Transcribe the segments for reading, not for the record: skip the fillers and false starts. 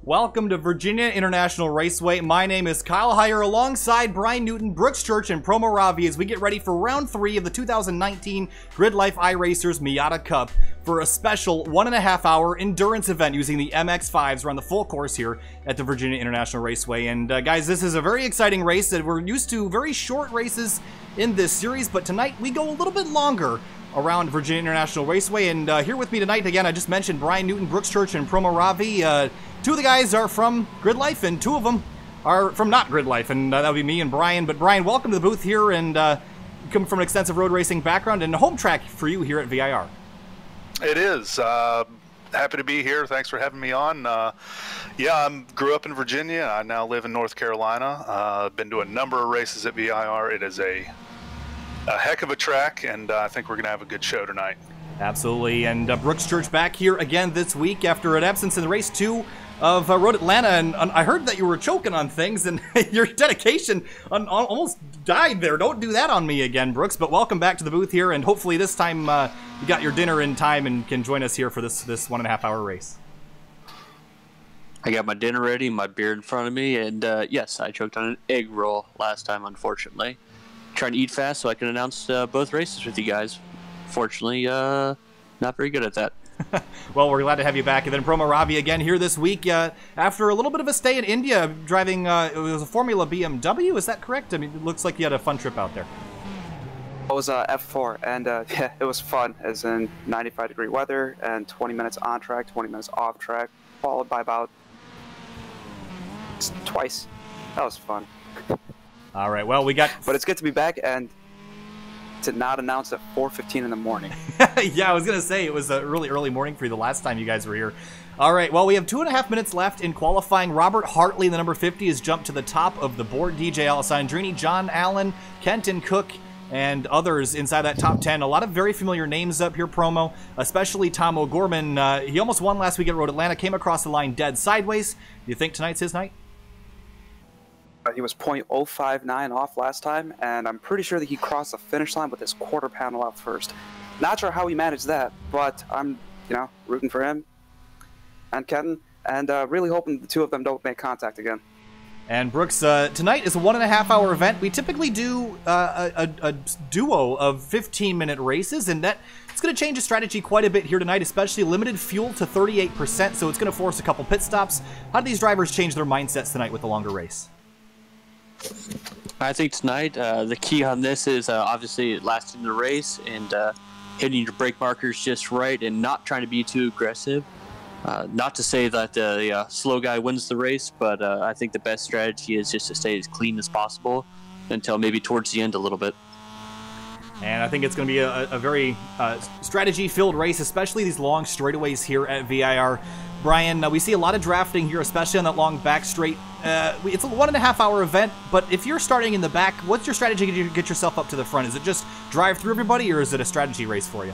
Welcome to Virginia International Raceway. My name is Kyle Heyer alongside Brian Newton, Brooks Church, and Promo Ravi as we get ready for round 3 of the 2019 Grid Life iRacers Miata Cup for a special 1.5 hour endurance event using the MX-5s around the full course here at the Virginia International Raceway. And guys, this is a very exciting race that we're used to very short races in this series, but tonight we go a little bit longer around Virginia International Raceway. And here with me tonight, again, I just mentioned Brian Newton, Brooks Church, and Promo Ravi. Two of the guys are from Grid Life, and two of them are from not Grid Life, and that would be me and Brian. But Brian, welcome to the booth here, and you come from an extensive road racing background and a home track for you here at VIR. It is. Happy to be here. Thanks for having me on. Yeah, I grew up in Virginia. I now live in North Carolina. Been to a number of races at VIR. It is a heck of a track, and I think we're going to have a good show tonight. Absolutely. And Brooks Church back here again this week after an absence in the race 2 of Road Atlanta, and I heard that you were choking on things, and your dedication almost died there. Don't do that on me again, Brooks, but welcome back to the booth here, and hopefully this time you got your dinner in time and can join us here for this 1.5 hour race. I got my dinner ready, my beer in front of me, and yes, I choked on an egg roll last time, unfortunately. Trying to eat fast so I can announce both races with you guys. Fortunately, not very good at that. Well, we're glad to have you back. And then Promo Ravi again here this week after a little bit of a stay in India driving, it was a Formula BMW, is that correct? I mean, it looks like you had a fun trip out there. It was F4, and yeah, it was fun, as in 95-degree weather and 20 minutes on track, 20 minutes off track, followed by about twice. That was fun. All right, well, we got... But it's good to be back and to not announce at 4:15 in the morning. Yeah, I was going to say, it was a really early morning for you the last time you guys were here. All right, well, we have 2.5 minutes left in qualifying. Robert Hartley, the number 50, has jumped to the top of the board. DJ Alessandrini, John Allen, Kenton Cook, and others inside that top 10. A lot of very familiar names up here, Promo, especially Tom O'Gorman. He almost won last week at Road Atlanta, came across the line dead sideways. Do you think tonight's his night? He was .059 off last time, and I'm pretty sure that he crossed the finish line with his quarter panel out first. Not sure how he managed that, but I'm, rooting for him and Kenton, and really hoping the two of them don't make contact again. And Brooks, tonight is a 1.5 hour event. We typically do a duo of 15-minute races, and that it's going to change the strategy quite a bit here tonight, especially limited fuel to 38%, so it's going to force a couple pit stops. How do these drivers change their mindsets tonight with the longer race? I think tonight the key on this is obviously lasting the race and hitting your brake markers just right and not trying to be too aggressive. Not to say that the slow guy wins the race, but I think the best strategy is just to stay as clean as possible until maybe towards the end a little bit. And I think it's going to be a very strategy-filled race, especially these long straightaways here at VIR. Brian, we see a lot of drafting here, especially on that long back straight. It's a 1.5 hour event, but if you're starting in the back, what's your strategy to get yourself up to the front? Is it just drive through everybody, or is it a strategy race for you?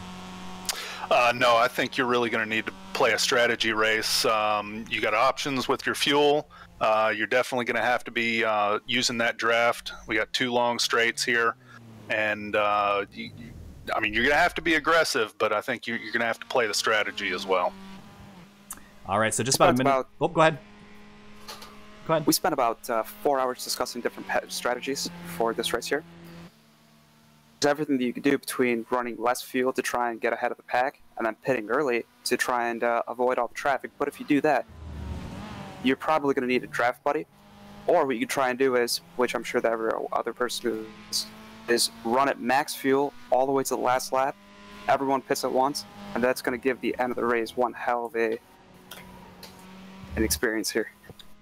No, I think you're really going to need to play a strategy race. You got options with your fuel. You're definitely going to have to be using that draft. We got 2 long straights here, and I mean, you're going to have to be aggressive, but I think you're going to have to play the strategy as well. All right, so just about a minute. Oh, go ahead. Go ahead. We spent about 4 hours discussing different strategies for this race here. There's everything that you can do between running less fuel to try and get ahead of the pack, and then pitting early to try and avoid all the traffic. But if you do that, you're probably going to need a draft buddy. Or what you can try and do is, which I'm sure that every other person is run at max fuel all the way to the last lap. Everyone pits at once, and that's going to give the end of the race one hell of an experience here.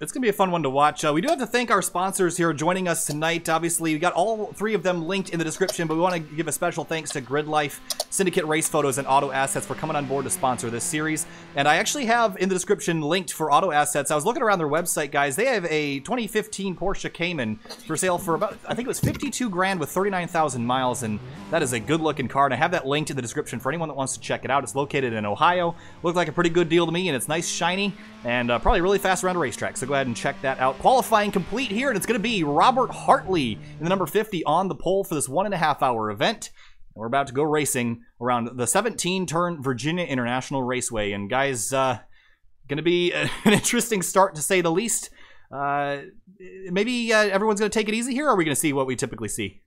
It's going to be a fun one to watch. We do have to thank our sponsors here joining us tonight. Obviously, we got all 3 of them linked in the description, but we want to give a special thanks to Grid Life, Syndicate Race Photos, and Auto Assets for coming on board to sponsor this series. And I actually have in the description linked for Auto Assets. I was looking around their website, guys. They have a 2015 Porsche Cayman for sale for about, I think it was 52 grand with 39,000 miles, and that is a good-looking car. And I have that linked in the description for anyone that wants to check it out. It's located in Ohio. Looked like a pretty good deal to me, and it's nice, shiny, and probably really fast around a racetrack. So go ahead and check that out. Qualifying complete here, and it's going to be Robert Hartley in the number 50 on the pole for this 1.5 hour event. And we're about to go racing around the 17-turn Virginia International Raceway. And guys, Going to be an interesting start, to say the least. Maybe everyone's going to take it easy here, or are we going to see what we typically see?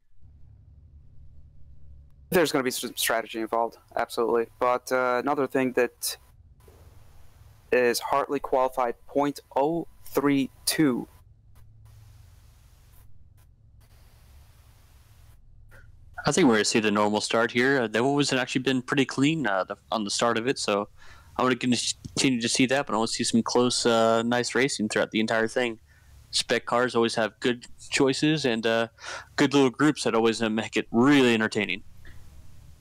There's going to be some strategy involved, absolutely. But another thing that is Hartley qualified .032. I think we're going to see the normal start here. That one was actually been pretty clean on the start of it, so I'm going to continue to see that, but I want to see some close, nice racing throughout the entire thing. Spec cars always have good choices and good little groups that always make it really entertaining.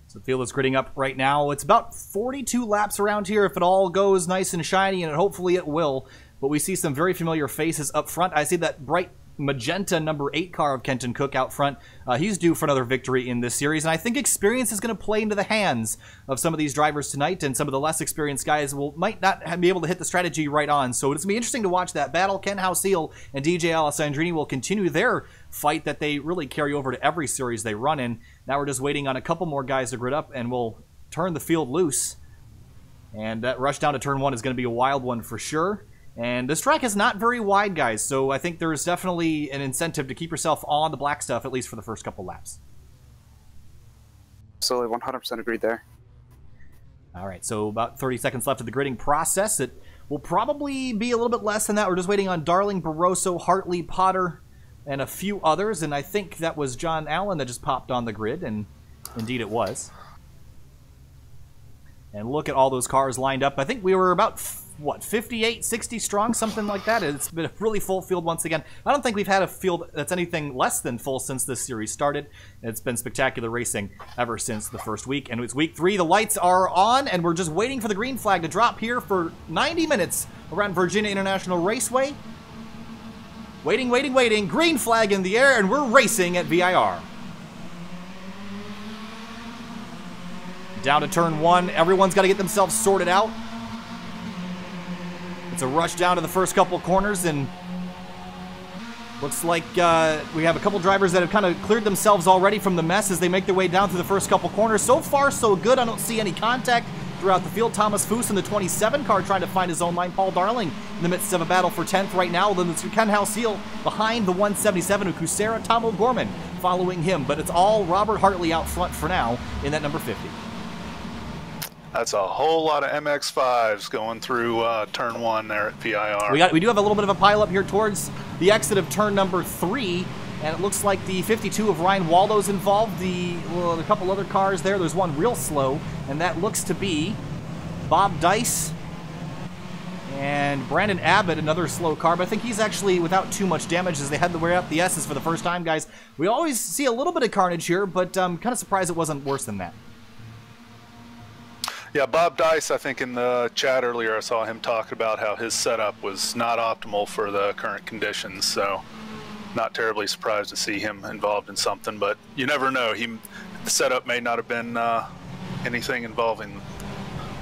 So the field is gridding up right now. It's about 42 laps around here if it all goes nice and shiny, and hopefully it will. But we see some very familiar faces up front. I see that bright magenta number 8 car of Kenton Cook out front. He's due for another victory in this series, and I think experience is going to play into the hands of some of these drivers tonight, and some of the less experienced guys might not be able to hit the strategy right on. So it's going to be interesting to watch that battle. Ken Hauseal and DJ Alessandrini will continue their fight that they really carry over to every series they run in. Now we're just waiting on a couple more guys to grid up, and we'll turn the field loose. And that rush down to turn 1 is going to be a wild one for sure. And this track is not very wide, guys, so I think there's definitely an incentive to keep yourself on the black stuff, at least for the first couple laps. Absolutely, 100% agreed there. All right, so about 30 seconds left of the gridding process. It will probably be a little bit less than that. We're just waiting on Darling, Barroso, Hartley, Potter, and a few others, and I think that was John Allen that just popped on the grid, and indeed it was. And look at all those cars lined up. I think we were about, what, 58, 60 strong, something like that. It's been a really full field once again. I don't think we've had a field that's anything less than full since this series started. It's been spectacular racing ever since the first week. And it's week 3. The lights are on, and we're just waiting for the green flag to drop here for 90 minutes around Virginia International Raceway. Waiting, waiting, waiting. Green flag in the air, and we're racing at VIR. Down to turn 1. Everyone's got to get themselves sorted out. It's a rush down to the first couple corners, and looks like we have a couple drivers that have kind of cleared themselves already from the mess as they make their way down through the first couple corners. So far, so good. I don't see any contact throughout the field. Thomas Foose in the 27 car trying to find his own line. Paul Darling in the midst of a battle for 10th right now. Then it's Ken Hauseal behind the 177 of Kucera. Tom O'Gorman following him. But it's all Robert Hartley out front for now in that number 50. That's a whole lot of MX-5s going through turn 1 there at VIR. We do have a little bit of a pileup here towards the exit of turn number 3, and it looks like the 52 of Ryan Waldo's involved. A couple other cars there. There's one real slow, and that looks to be Bob Dice and Brandon Abbott, another slow car, but I think he's actually without too much damage as they head the way up the S's for the first time, guys. We always see a little bit of carnage here, but I'm kind of surprised it wasn't worse than that. Yeah, Bob Dice, I think in the chat earlier, I saw him talk about how his setup was not optimal for the current conditions, so not terribly surprised to see him involved in something, but you never know. The setup may not have been anything involving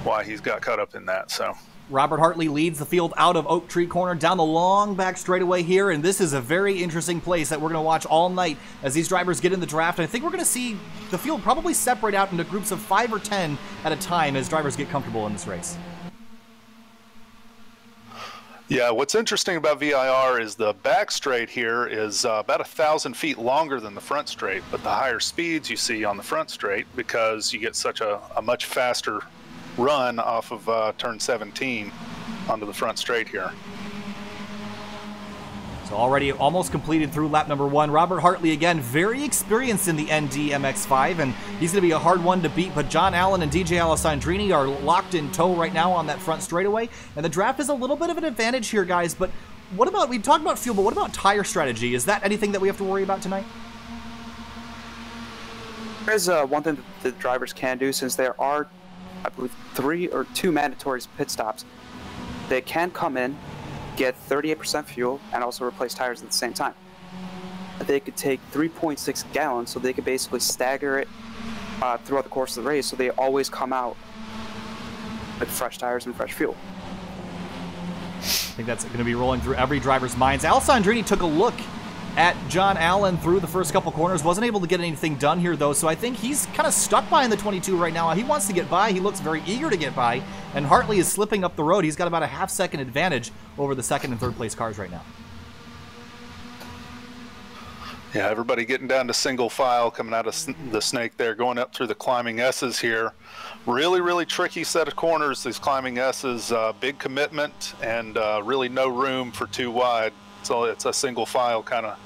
why he's got caught up in that, so. Robert Hartley leads the field out of Oak Tree Corner down the long back straightaway here, and this is a very interesting place that we're going to watch all night as these drivers get in the draft. And I think we're going to see the field probably separate out into groups of 5 or 10 at a time as drivers get comfortable in this race. Yeah, what's interesting about VIR is the back straight here is about 1,000 feet longer than the front straight, but the higher speeds you see on the front straight because you get such a much faster run off of turn 17 onto the front straight here. So already almost completed through lap number 1. Robert Hartley, again, very experienced in the ND MX-5, and he's going to be a hard one to beat, but John Allen and DJ Alessandrini are locked in tow right now on that front straightaway, and the draft is a little bit of an advantage here, guys, but what about, we talked about fuel, but what about tire strategy? Is that anything that we have to worry about tonight? There's one thing that the drivers can do, since there are, I believe, 3 or 2 mandatory pit stops. They can come in, get 38% fuel, and also replace tires at the same time. They could take 3.6 gallons, so they could basically stagger it throughout the course of the race, so they always come out with fresh tires and fresh fuel. I think that's going to be rolling through every driver's minds. Alessandrini took a look at John Allen through the first couple corners. Wasn't able to get anything done here, though, so I think he's kind of stuck behind the 22 right now. He wants to get by. He looks very eager to get by, and Hartley is slipping up the road. He's got about a half-second advantage over the second and third place cars right now. Yeah, everybody getting down to single file, coming out of the snake there, going up through the climbing S's here. Really, really tricky set of corners, these climbing S's. Big commitment and really no room for too wide. So it's a single file kind of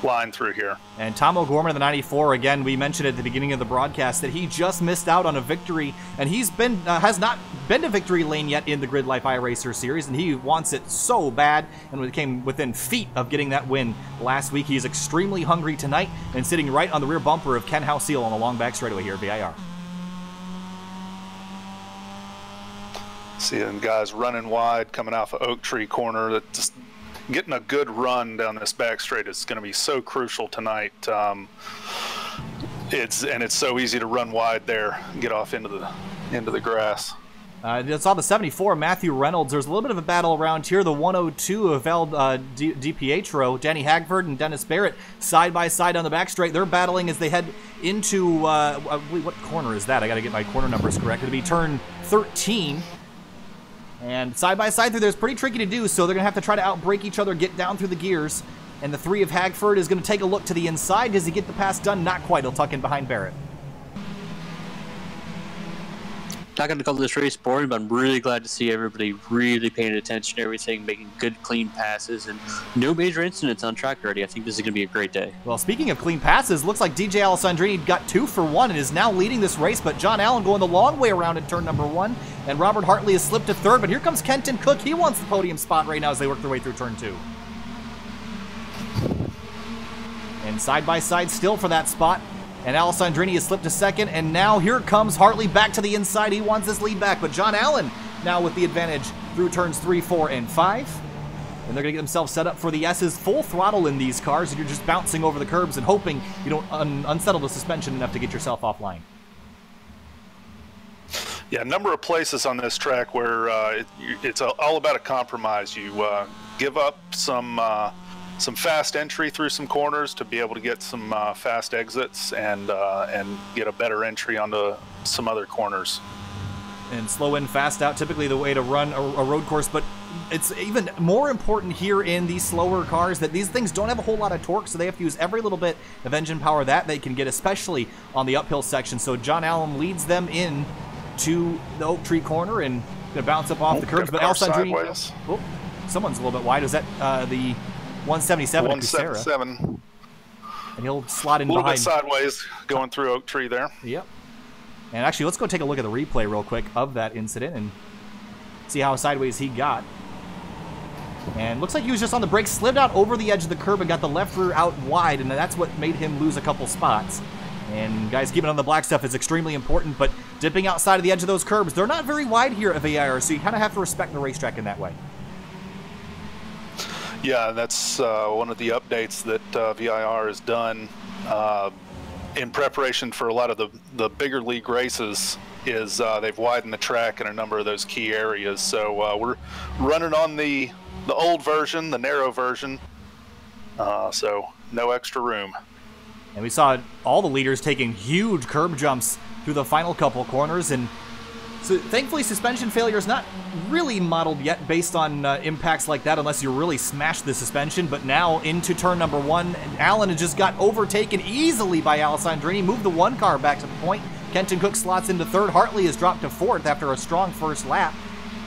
line through here. And Tom O'Gorman of the 94, again, we mentioned at the beginning of the broadcast that he just missed out on a victory, and he's been has not been to victory lane yet in the Grid Life iRacer series, and he wants it so bad, and came within feet of getting that win last week. He's extremely hungry tonight, and sitting right on the rear bumper of Ken Houseal on the long back straightaway here at VIR. Seeing guys running wide, coming off of Oak Tree corner, that just getting a good run down this back straight is going to be so crucial tonight. It's so easy to run wide there, and get off into the grass. It's on the 74, Matthew Reynolds. There's a little bit of a battle around here. The 102 of El DiPietro, Danny Hagford and Dennis Barrett, side by side on the back straight. They're battling as they head into what corner is that? I got to get my corner numbers correct. It'll be turn 13. And side by side through there is pretty tricky to do, so they're going to have to try to outbrake each other, get down through the gears. And the 3 of Hagford is going to take a look to the inside. Does he get the pass done? Not quite. He'll tuck in behind Barrett. Not going to call this race boring, but I'm really glad to see everybody really paying attention to everything, making good, clean passes, and no major incidents on track already. I think this is going to be a great day. Well, speaking of clean passes, looks like DJ Alessandrini got 2 for 1 and is now leading this race, but John Allen going the long way around in turn number 1, and Robert Hartley has slipped to third, but here comes Kenton Cook. He wants the podium spot right now as they work their way through turn 2. And side by side still for that spot. And Alessandrini has slipped to second, and now here comes Hartley back to the inside. He wants this lead back, but John Allen now with the advantage through turns 3, 4, and 5. And they're going to get themselves set up for the S's. Full throttle in these cars, and you're just bouncing over the curbs and hoping you don't unsettle the suspension enough to get yourself offline. Yeah, a number of places on this track where it's all about a compromise. You give up some fast entry through some corners to be able to get some fast exits and get a better entry onto some other corners. And slow in, fast out, typically the way to run a road course, but it's even more important here in these slower cars that these things don't have a whole lot of torque, so they have to use every little bit of engine power that they can get, especially on the uphill section. So John Allen leads them in to the Oak Tree corner and going to bounce up off the curbs, but Alessandrini, oh, someone's a little bit wide. Is that the 177 177. And he'll slot in behind. A little bit sideways going through Oak Tree there. Yep. And actually, let's go take a look at the replay real quick of that incident and see how sideways he got. And looks like he was just on the brakes, slid out over the edge of the curb and got the left rear out wide, and that's what made him lose a couple spots. And guys, keeping on the black stuff is extremely important, but dipping outside of the edge of those curbs, they're not very wide here at VIR, so you kind of have to respect the racetrack in that way. Yeah, that's one of the updates that VIR has done in preparation for a lot of the bigger league races. Is they've widened the track in a number of those key areas. So we're running on the old version, the narrow version, so no extra room. And we saw all the leaders taking huge curb jumps through the final couple corners, and so thankfully suspension failure is not really modeled yet based on impacts like that unless you really smash the suspension. But now into turn number 1, Allen has just got overtaken easily by Alessandrini, moved the 1 car back to the point. Kenton Cook slots into 3rd. Hartley has dropped to 4th after a strong first lap.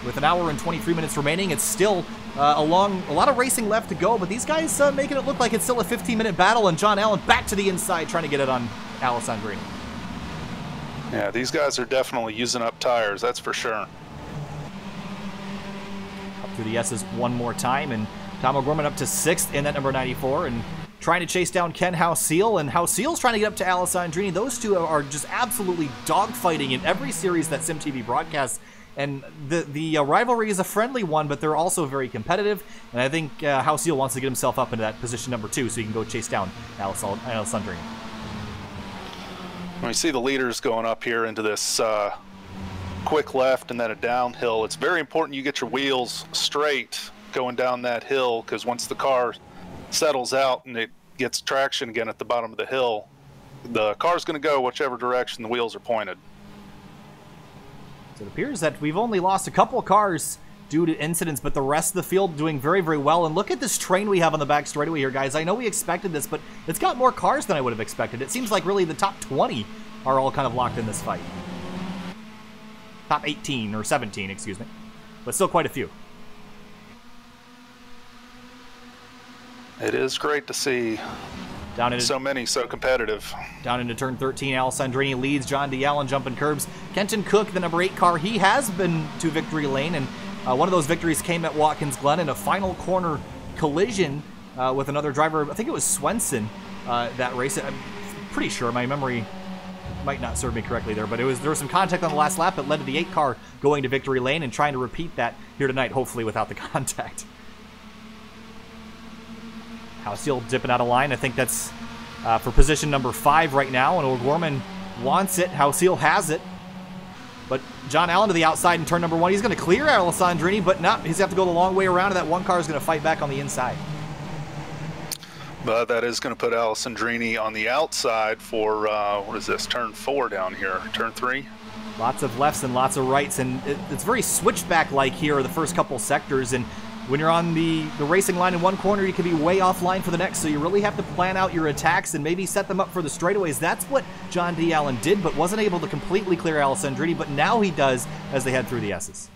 With an hour and 23 minutes remaining, it's still a lot of racing left to go, but these guys making it look like it's still a 15-minute battle, and John Allen back to the inside trying to get it on Alessandrini. Yeah, these guys are definitely using up tires, that's for sure. Up through the S's one more time, and Tom O'Gorman up to 6th in that number 94, and trying to chase down Ken Houseal, and Houseal's trying to get up to Alessandrini. Those two are just absolutely dogfighting in every series that SimTV broadcasts. And the rivalry is a friendly one, but they're also very competitive. And I think Houseal wants to get himself up into that position number 2 so he can go chase down Alessandrini. When we see the leaders going up here into this quick left and then a downhill, it's very important you get your wheels straight going down that hill, because once the car settles out and it gets traction again at the bottom of the hill, the car's going to go whichever direction the wheels are pointed. So it appears that we've only lost a couple of cars due to incidents, but the rest of the field doing very, very well. And look at this train we have on the back straightaway here, guys. I know we expected this, but it's got more cars than I would have expected. It seems like really the top 20 are all kind of locked in this fight. Top 18, or 17, excuse me. But still quite a few. It is great to see so many so competitive. Down into turn 13, Alessandrini leads. John D. Allen jumping curbs. Kenton Cook, the number 8 car, he has been to victory lane, and one of those victories came at Watkins Glen in a final corner collision with another driver. I think it was Swenson that race. I'm pretty sure. My memory might not serve me correctly there, but there was some contact on the last lap that led to the 8 car going to victory lane and trying to repeat that here tonight, hopefully without the contact. Halseal dipping out of line. I think that's for position number 5 right now, and O'Gorman wants it. Halseal has it. But John Allen to the outside in turn number 1. He's going to clear Alessandrini, but not. He's going to have to go the long way around, and that one car is going to fight back on the inside. But that is going to put Alessandrini on the outside for, what is this, turn 4 down here, turn 3? Lots of lefts and lots of rights, and it's very switchback-like here the first couple sectors, and when you're on the racing line in one corner, you can be way offline for the next, so you really have to plan out your attacks and maybe set them up for the straightaways. That's what John D. Allen did, but wasn't able to completely clear Alessandrini, but now he does as they head through the S's.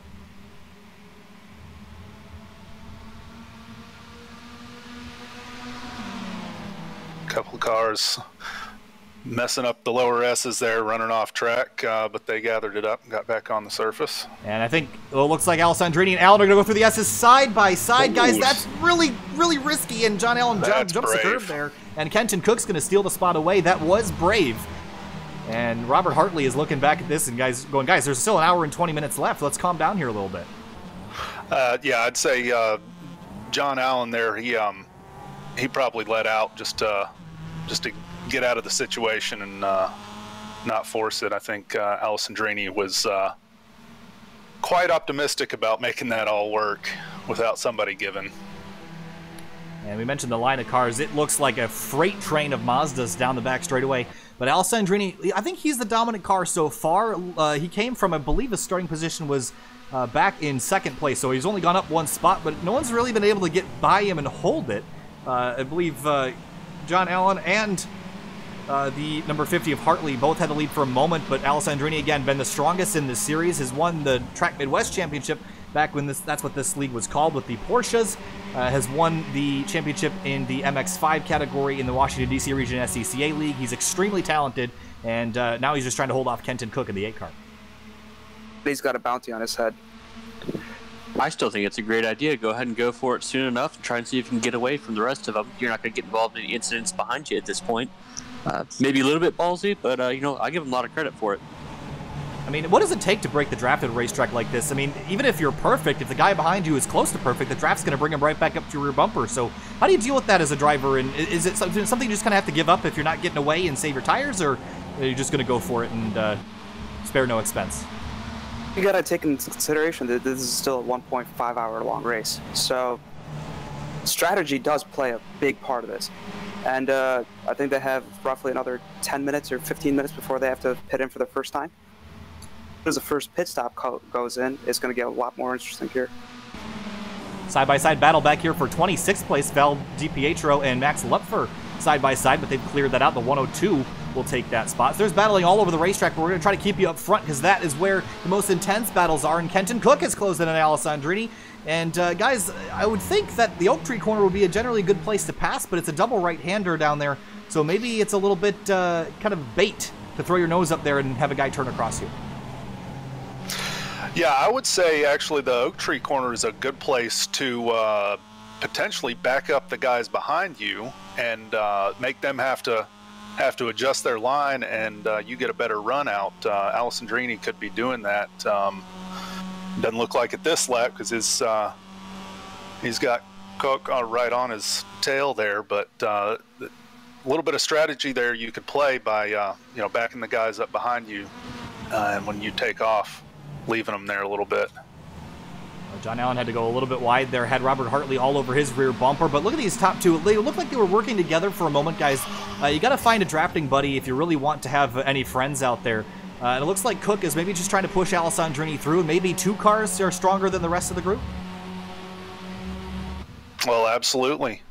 Couple of cars messing up the lower S's there, running off track, but they gathered it up and got back on the surface. And I think it looks like Alessandrini and Allen are going to go through the S's side by side. Guys, that's really, really risky, and John Allen jumps the curve there. And Kenton Cook's going to steal the spot away. That was brave. And Robert Hartley is looking back at this and guys, there's still an hour and 20 minutes left. Let's calm down here a little bit. Yeah, I'd say John Allen there, he probably let out just to get out of the situation and not force it. I think Alessandrini was quite optimistic about making that all work without somebody giving. And we mentioned the line of cars. It looks like a freight train of Mazdas down the back straightaway. But Alessandrini, I think he's the dominant car so far. He came from, I believe his starting position was back in 2nd place, so he's only gone up 1 spot, but no one's really been able to get by him and hold it. I believe John Allen and the number 50 of Hartley both had the lead for a moment, but Alessandrini, again, been the strongest in this series, has won the Track Midwest Championship back when that's what this league was called with the Porsches, has won the championship in the MX-5 category in the Washington, D.C. region SCCA League. He's extremely talented, and now he's just trying to hold off Kenton Cook in the 8 car. He's got a bounty on his head. I still think it's a great idea. Go ahead and go for it soon enough and try and see if you can get away from the rest of them. You're not going to get involved in any incidents behind you at this point. Maybe a little bit ballsy, but, I give him a lot of credit for it. I mean, what does it take to break the draft at a racetrack like this? I mean, even if you're perfect, if the guy behind you is close to perfect, the draft's going to bring him right back up to your rear bumper. So how do you deal with that as a driver? And is it something you just kind of have to give up if you're not getting away and save your tires, or are you just going to go for it and spare no expense? You got to take into consideration that this is still a 1.5 hour long race. So strategy does play a big part of this. And I think they have roughly another 10 minutes or 15 minutes before they have to pit in for the first time. As the first pit stop goes in, it's going to get a lot more interesting here. Side-by-side battle back here for 26th place, Val DiPietro and Max Lupfer side-by-side, but they've cleared that out. The 102 will take that spot. So there's battling all over the racetrack, but we're going to try to keep you up front because that is where the most intense battles are. And Kenton Cook has closed in on Alessandrini. And guys, I would think that the Oak Tree corner would be a generally good place to pass, but it's a double right-hander down there. So maybe it's a little bit kind of bait to throw your nose up there and have a guy turn across you. Yeah, I would say actually the Oak Tree corner is a good place to potentially back up the guys behind you and make them have to adjust their line, and you get a better run out. Alessandrini could be doing that. Doesn't look like it this lap because he's got Cook right on his tail there, but a little bit of strategy there you could play by backing the guys up behind you, and when you take off, leaving them there a little bit. John Allen had to go a little bit wide there, had Robert Hartley all over his rear bumper. But look at these top two. They look like they were working together for a moment, guys. You got to find a drafting buddy if you really want to have any friends out there. And it looks like Cook is maybe just trying to push Alessandrini through, and maybe two cars are stronger than the rest of the group. Well, absolutely.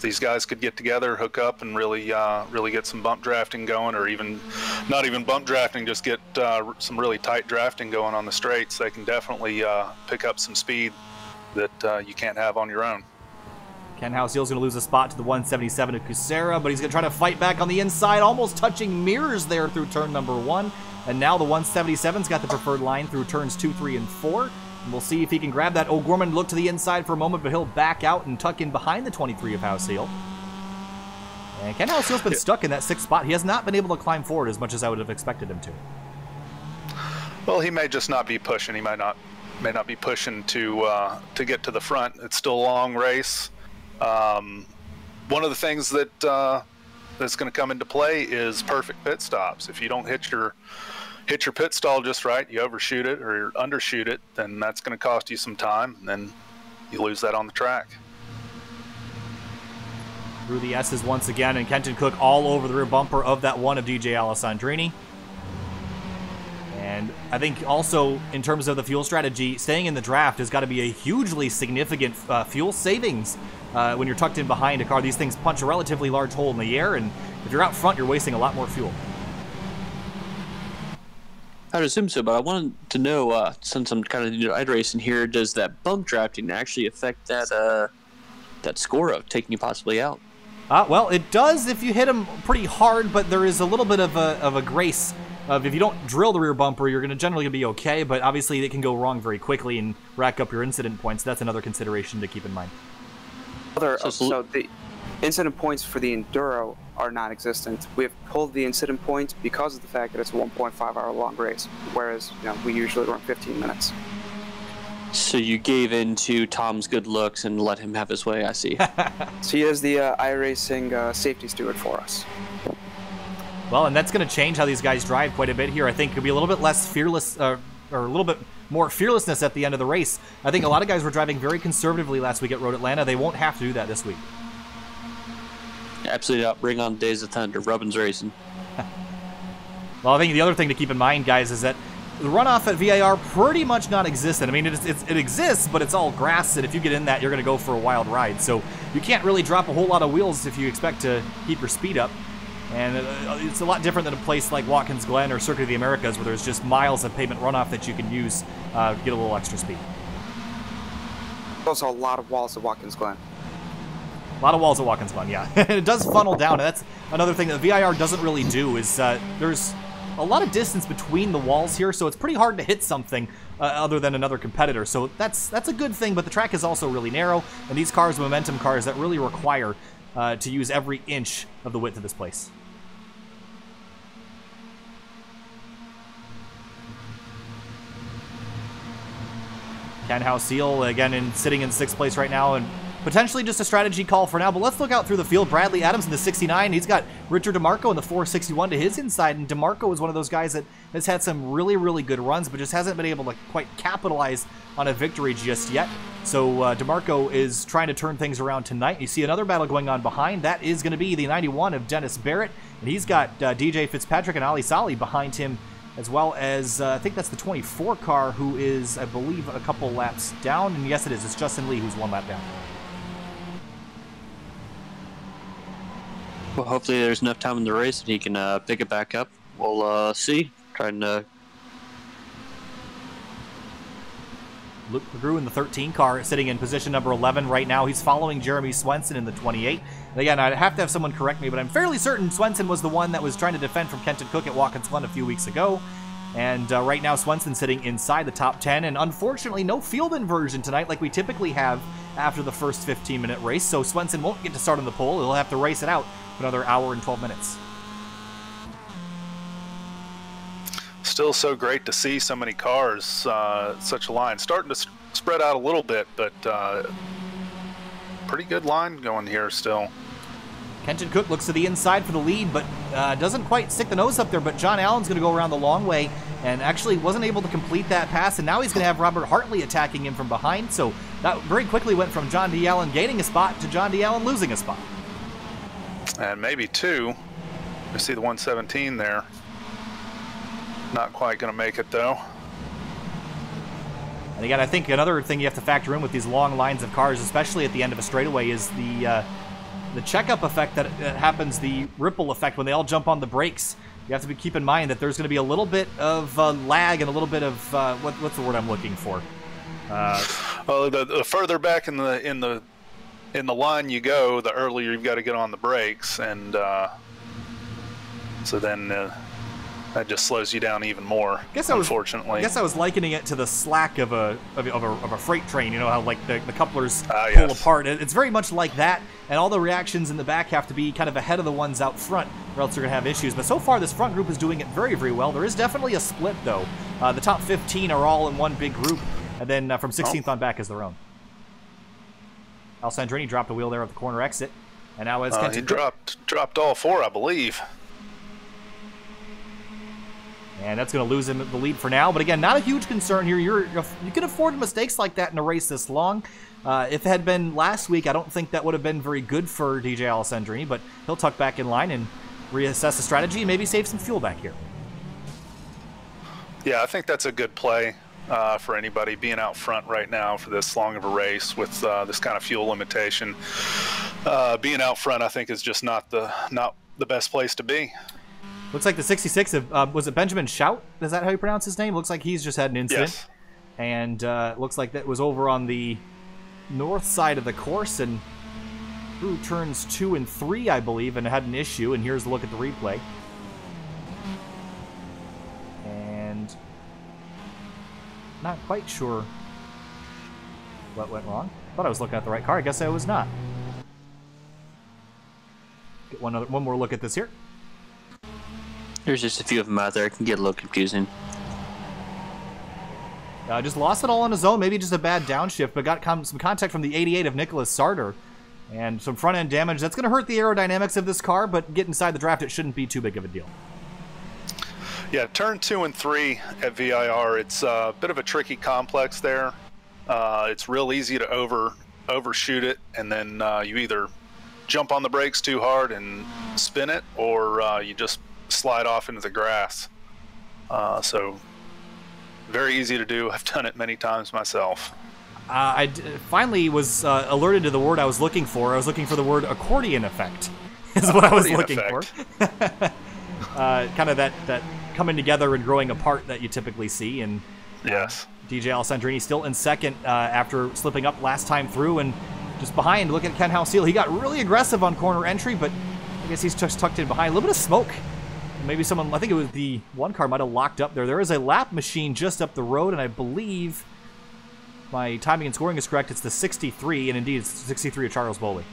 These guys could get together, hook up, and really get some bump drafting going, or even not even bump drafting, just get some really tight drafting going on the straights. They can definitely pick up some speed that you can't have on your own. Ken Houseal's going to lose a spot to the 177 of Kucera, but he's going to try to fight back on the inside, almost touching mirrors there through turn number 1. And now the 177's got the preferred line through turns 2, 3, and 4. And we'll see if he can grab that. O'Gorman looked to the inside for a moment, but he'll back out and tuck in behind the 23 of Houseal. And Ken Houseal's been stuck in that 6th spot. He has not been able to climb forward as much as I would have expected him to. Well, he may just not be pushing. He may not be pushing to get to the front. It's still a long race. One of the things that that's going to come into play is perfect pit stops. If you don't hit your pit stall just right, you overshoot it or undershoot it, then that's going to cost you some time, and then you lose that on the track. Through the S's once again, and Kenton Cook all over the rear bumper of that one of DJ Alessandrini. And I think also, in terms of the fuel strategy, staying in the draft has got to be a hugely significant fuel savings when you're tucked in behind a car. These things punch a relatively large hole in the air, and if you're out front, you're wasting a lot more fuel. I'd assume so, but I wanted to know, since I'm kind of new to iRacing here, does that bump drafting actually affect that that score of taking you possibly out? Well, it does if you hit them pretty hard, but there is a little bit of a grace of if you don't drill the rear bumper, you're going to generally be okay, but obviously it can go wrong very quickly and rack up your incident points. That's another consideration to keep in mind. So the incident points for the Enduro are non-existent. We have pulled the incident points because of the fact that it's a 1.5-hour long race, whereas we usually run 15 minutes. So you gave in to Tom's good looks and let him have his way, I see. So he is the iRacing safety steward for us. Well, and that's going to change how these guys drive quite a bit here. I think it'll be a little bit less fearless, or a little bit more fearlessness at the end of the race. I think a lot of guys were driving very conservatively last week at Road Atlanta. They won't have to do that this week. Absolutely not. Bring on Days of Thunder. Rubbin's racing. Well, I think the other thing to keep in mind, guys, is that the runoff at VIR pretty much non-existent. I mean, it exists, but it's all grass, and if you get in that, you're going to go for a wild ride. So you can't really drop a whole lot of wheels if you expect to keep your speed up. And it's a lot different than a place like Watkins Glen or Circuit of the Americas, where there's just miles of pavement runoff that you can use to get a little extra speed. Also, a lot of walls at Watkins Glen. A lot of walls at Watkins Glen, yeah. And it does funnel down, and that's another thing that VIR doesn't really do, is there's a lot of distance between the walls here, so it's pretty hard to hit something other than another competitor. So that's a good thing, but the track is also really narrow, and these cars are momentum cars that really require to use every inch of the width of this place. Ken Houseal, again, sitting in 6th place right now, and potentially just a strategy call for now, but let's look out through the field. Bradley Adams in the 69. He's got Richard DeMarco in the 461 to his inside, and DeMarco is one of those guys that has had some really, really good runs, but just hasn't been able to quite capitalize on a victory just yet. So DeMarco is trying to turn things around tonight. You see another battle going on behind. That is going to be the 91 of Dennis Barrett, and he's got DJ Fitzpatrick and Ali Sali behind him, as well as, I think that's the 24 car, who is, I believe, a couple laps down. And yes, it is. It's Justin Lee who's 1 lap down. Well, hopefully there's enough time in the race that he can pick it back up. We'll see. Trying to... Luke McGrew in the 13 car, sitting in position number 11 right now. He's following Jeremy Swenson in the 28. And again, I'd have to have someone correct me, but I'm fairly certain Swenson was the one that was trying to defend from Kenton Cook at Watkins Glen a few weeks ago. And right now, Swenson sitting inside the top 10. And unfortunately, no field inversion tonight like we typically have after the first 15-minute race. So Swenson won't get to start on the pole. He'll have to race it out for another hour and 12 minutes. Still so great to see so many cars, such a line. Starting to spread out a little bit, but pretty good line going here still. Kenton Cook looks to the inside for the lead, but doesn't quite stick the nose up there. But John Allen's going to go around the long way and actually wasn't able to complete that pass, and now he's going to have Robert Hartley attacking him from behind, so that very quickly went from John D. Allen gaining a spot to John D. Allen losing a spot. And maybe 2. You see the 117 there. Not quite going to make it, though. And again, I think another thing you have to factor in with these long lines of cars, especially at the end of a straightaway, is the checkup effect that happens, the ripple effect when they all jump on the brakes. You have to keep in mind that there's going to be a little bit of lag and a little bit of what's the word I'm looking for? Well, the further back in the line you go, the earlier you've got to get on the brakes, and so then that just slows you down even more. Unfortunately, I guess I was likening it to the slack of a freight train. You know how like the couplers pull yes. apart. It's very much like that, and all the reactions in the back have to be kind of ahead of the ones out front, or else you're gonna have issues. But so far, this front group is doing it very, very well. There is definitely a split though. The top 15 are all in one big group, and then from 16th on back is their own. Alessandrini dropped a wheel there at the corner exit, and now as he dropped all 4, I believe. And that's going to lose him the lead for now. But again, not a huge concern here. You can afford mistakes like that in a race this long. If it had been last week, I don't think that would have been very good for DJ Alessandrini, but he'll tuck back in line and reassess the strategy and maybe save some fuel back here. Yeah, I think that's a good play for anybody being out front right now for this long of a race with this kind of fuel limitation. Being out front, I think, is just not the best place to be. Looks like the 66 of, was it Benjamin Shout? Is that how you pronounce his name? Looks like he's just had an incident. Yes. And looks like that was over on the north side of the course and through turns 2 and 3, I believe, and had an issue. And here's a look at the replay. And not quite sure what went wrong. Thought I was looking at the right car. I guess I was not. Get one more look at this here. There's just a few of them out there. It can get a little confusing. Just lost it all on his own. Maybe just a bad downshift, but got some contact from the 88 of Nicholas Sarder. And some front-end damage. That's going to hurt the aerodynamics of this car, but get inside the draft, it shouldn't be too big of a deal. Yeah, turn 2 and 3 at VIR. It's a bit of a tricky complex there. It's real easy to overshoot it, and then you either jump on the brakes too hard and spin it, or you just slide off into the grass. So very easy to do. I've done it many times myself. I finally was alerted to the word I was looking for. I was looking for the word accordion effect is what I was looking for. Kind of that coming together and growing apart that you typically see. And yes, DJ Alessandrini still in second after slipping up last time through, and just behind, look at Ken Halseal. He got really aggressive on corner entry, but I guess he's just tucked in behind. A little bit of smoke. Maybe someone, I think it was the one car might have locked up there. There is a lap machine just up the road, and I believe my timing and scoring is correct. It's the 63, and indeed it's the 63 of Charles Bowley.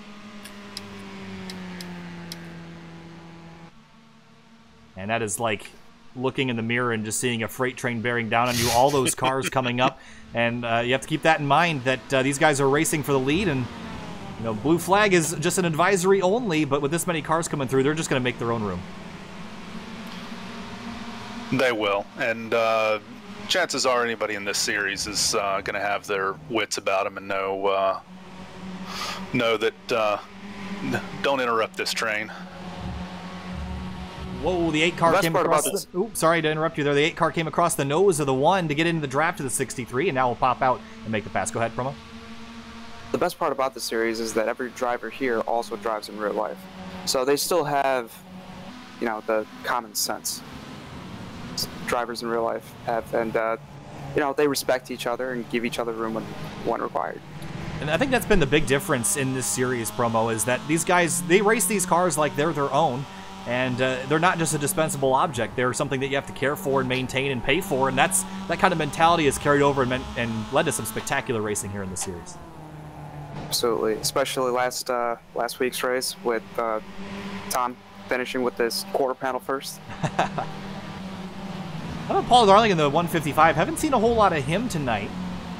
And that is like looking in the mirror and just seeing a freight train bearing down on you, all those cars coming up. And you have to keep that in mind that these guys are racing for the lead, and you know, blue flag is just an advisory only, but with this many cars coming through, they're just going to make their own room. They will, and chances are anybody in this series is going to have their wits about them and know that don't interrupt this train. Whoa, the 8 car came across the... Oops, sorry to interrupt you there. The 8 car came across the nose of the 1 to get into the draft to the 63, and now will pop out and make the pass. Go ahead, Promo. The best part about the series is that every driver here also drives in real life. So they still have, you know, the common sense drivers in real life have, and you know, they respect each other and give each other room when required. And I think that's been the big difference in this series, Promo, is that these guys, they race these cars like they're their own, and they're not just a dispensable object. They're something that you have to care for and maintain and pay for, and that kind of mentality is carried over and led to some spectacular racing here in the series. Absolutely, especially last week's race with Tom finishing with this quarter panel first. How about Paul Darling in the 155? Haven't seen a whole lot of him tonight.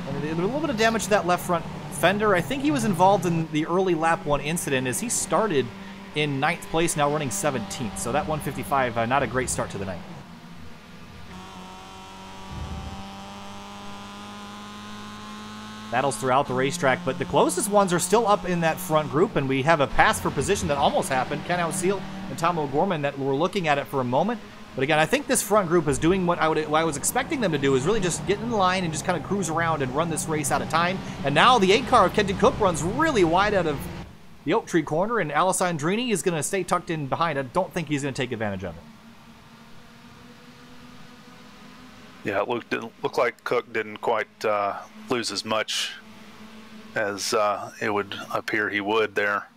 And there's a little bit of damage to that left front fender. I think he was involved in the early lap 1 incident as he started in 9th place, now running 17th. So that 155, not a great start to the night. Battles throughout the racetrack, but the closest ones are still up in that front group, and we have a pass for position that almost happened. Ken Outseal and Tom O'Gorman that we're looking at it for a moment. But again, I think this front group is doing what I was expecting them to do, is really just get in line and just kind of cruise around and run this race out of time. And now the 8 car of Kenton Cook runs really wide out of the Oak Tree corner, and Alessandrini is going to stay tucked in behind. I don't think he's going to take advantage of it. Yeah, it looked like Cook didn't quite lose as much as it would appear he would there.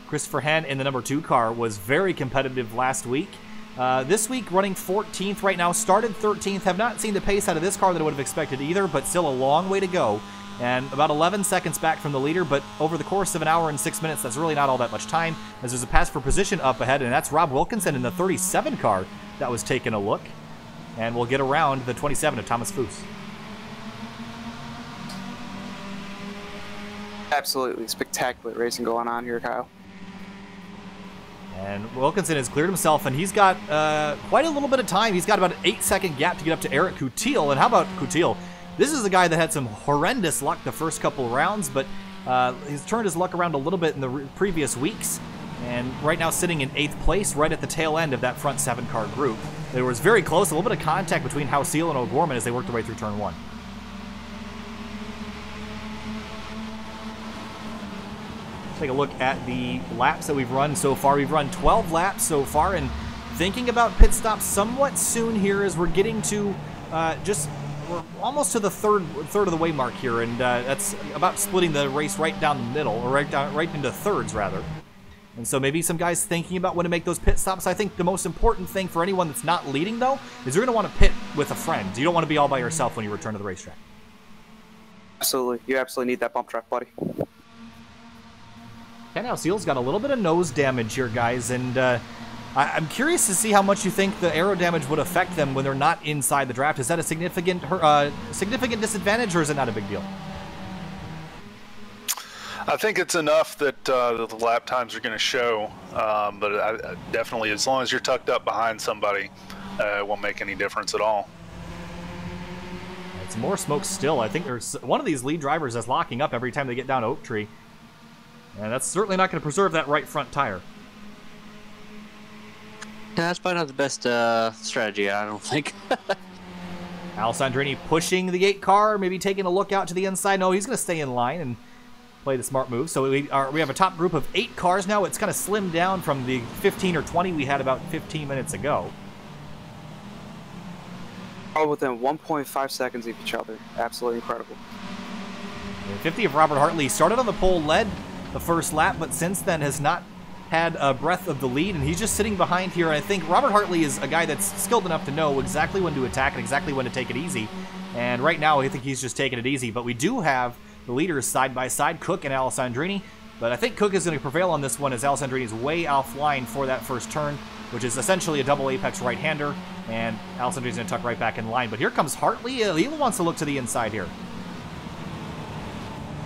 Christopher Henn in the number 2 car was very competitive last week. This week running 14th right now, started 13th. Have not seen the pace out of this car that I would have expected either, but still a long way to go. And about 11 seconds back from the leader, but over the course of an hour and 6 minutes, that's really not all that much time, as there's a pass for position up ahead, and that's Rob Wilkinson in the 37 car that was taking a look. And we'll get around the 27 of Thomas Foose. Absolutely spectacular racing going on here, Kyle. And Wilkinson has cleared himself, and he's got quite a little bit of time. He's got about an 8-second gap to get up to Eric Coutil. And how about Coutil? This is a guy that had some horrendous luck the first couple of rounds, but he's turned his luck around a little bit in the previous weeks. And right now sitting in 8th place, right at the tail end of that front 7-car group. There was very close, a little bit of contact between Houseal and O'Gorman as they worked their way through turn 1. Take a look at the laps that we've run so far. We've run 12 laps so far, and thinking about pit stops somewhat soon here as we're getting to we're almost to the third of the way mark here, and that's about splitting the race right down the middle, or right into thirds rather. And so maybe some guys thinking about when to make those pit stops. I think the most important thing for anyone that's not leading, though, is you're going to want to pit with a friend. You don't want to be all by yourself when you return to the racetrack. Absolutely. You absolutely need that bump track, buddy. Ken Houseal's got a little bit of nose damage here, guys, and I'm curious to see how much you think the aero damage would affect them when they're not inside the draft. Is that a significant disadvantage, or is it not a big deal? I think it's enough that the lap times are going to show, but definitely as long as you're tucked up behind somebody, it won't make any difference at all. It's more smoke still. I think there's one of these lead drivers that's locking up every time they get down Oak Tree, and that's certainly not going to preserve that right front tire. Yeah, that's probably not the best strategy, I don't think. Alessandrini pushing the 8 car, maybe taking a look out to the inside. No, he's going to stay in line and play the smart move. So we have a top group of 8 cars now. It's kind of slimmed down from the 15 or 20 we had about 15 minutes ago. All within 1.5 seconds of each other. Absolutely incredible. And 50 of Robert Hartley started on the pole, led the first lap, but since then has not had a breath of the lead, and he's just sitting behind here. And I think Robert Hartley is a guy that's skilled enough to know exactly when to attack and exactly when to take it easy. And right now, I think he's just taking it easy. But we do have the leaders side by side, Cook and Alessandrini. But I think Cook is going to prevail on this one as Alessandrini is way offline for that first turn, which is essentially a double apex right-hander. And Alessandrini's going to tuck right back in line. But here comes Hartley. He wants to look to the inside here.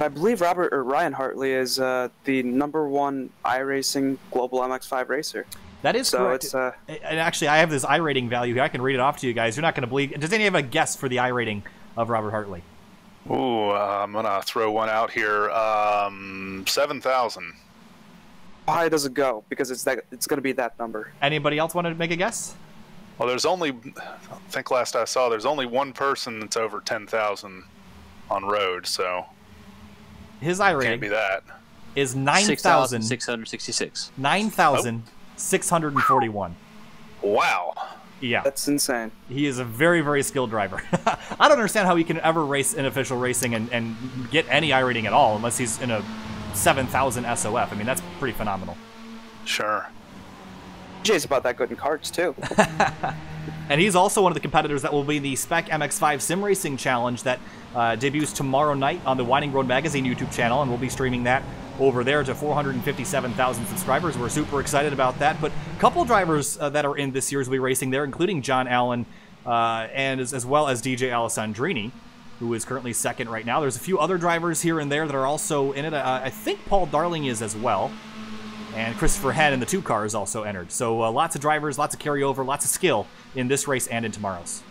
I believe Ryan Hartley is the #1 iRacing Global MX5 racer. That is correct. It's, and actually, I have this iRating value here. I can read it off to you guys. You're not going to believe. Does anyone have a guess for the iRating of Robert Hartley? Ooh, I'm going to throw one out here. 7,000. How high does it go? Because it's going to be that number. Anybody else want to make a guess? Well, there's only, I think last I saw, there's only one person that's over 10,000 on road, so his iRating can't be that. Is 9,666. 9,641. Wow. Yeah. That's insane. He is a very, very skilled driver. I don't understand how he can ever race in official racing and get any iRating at all unless he's in a 7,000 SOF. I mean, that's pretty phenomenal. Sure. Jay's about that good in karts, too. And he's also one of the competitors that will be in the Spec MX5 Sim Racing Challenge that debuts tomorrow night on the Winding Road Magazine YouTube channel, and we'll be streaming that over there to 457,000 subscribers. We're super excited about that. But a couple drivers that are in this year's will be racing there, including John Allen and as well as DJ Alessandrini, who is currently second right now. There's a few other drivers here and there that are also in it. I think Paul Darling is as well. And Christopher Henn in the 2 cars also entered. So lots of drivers, lots of carryover, lots of skill in this race and in tomorrow's.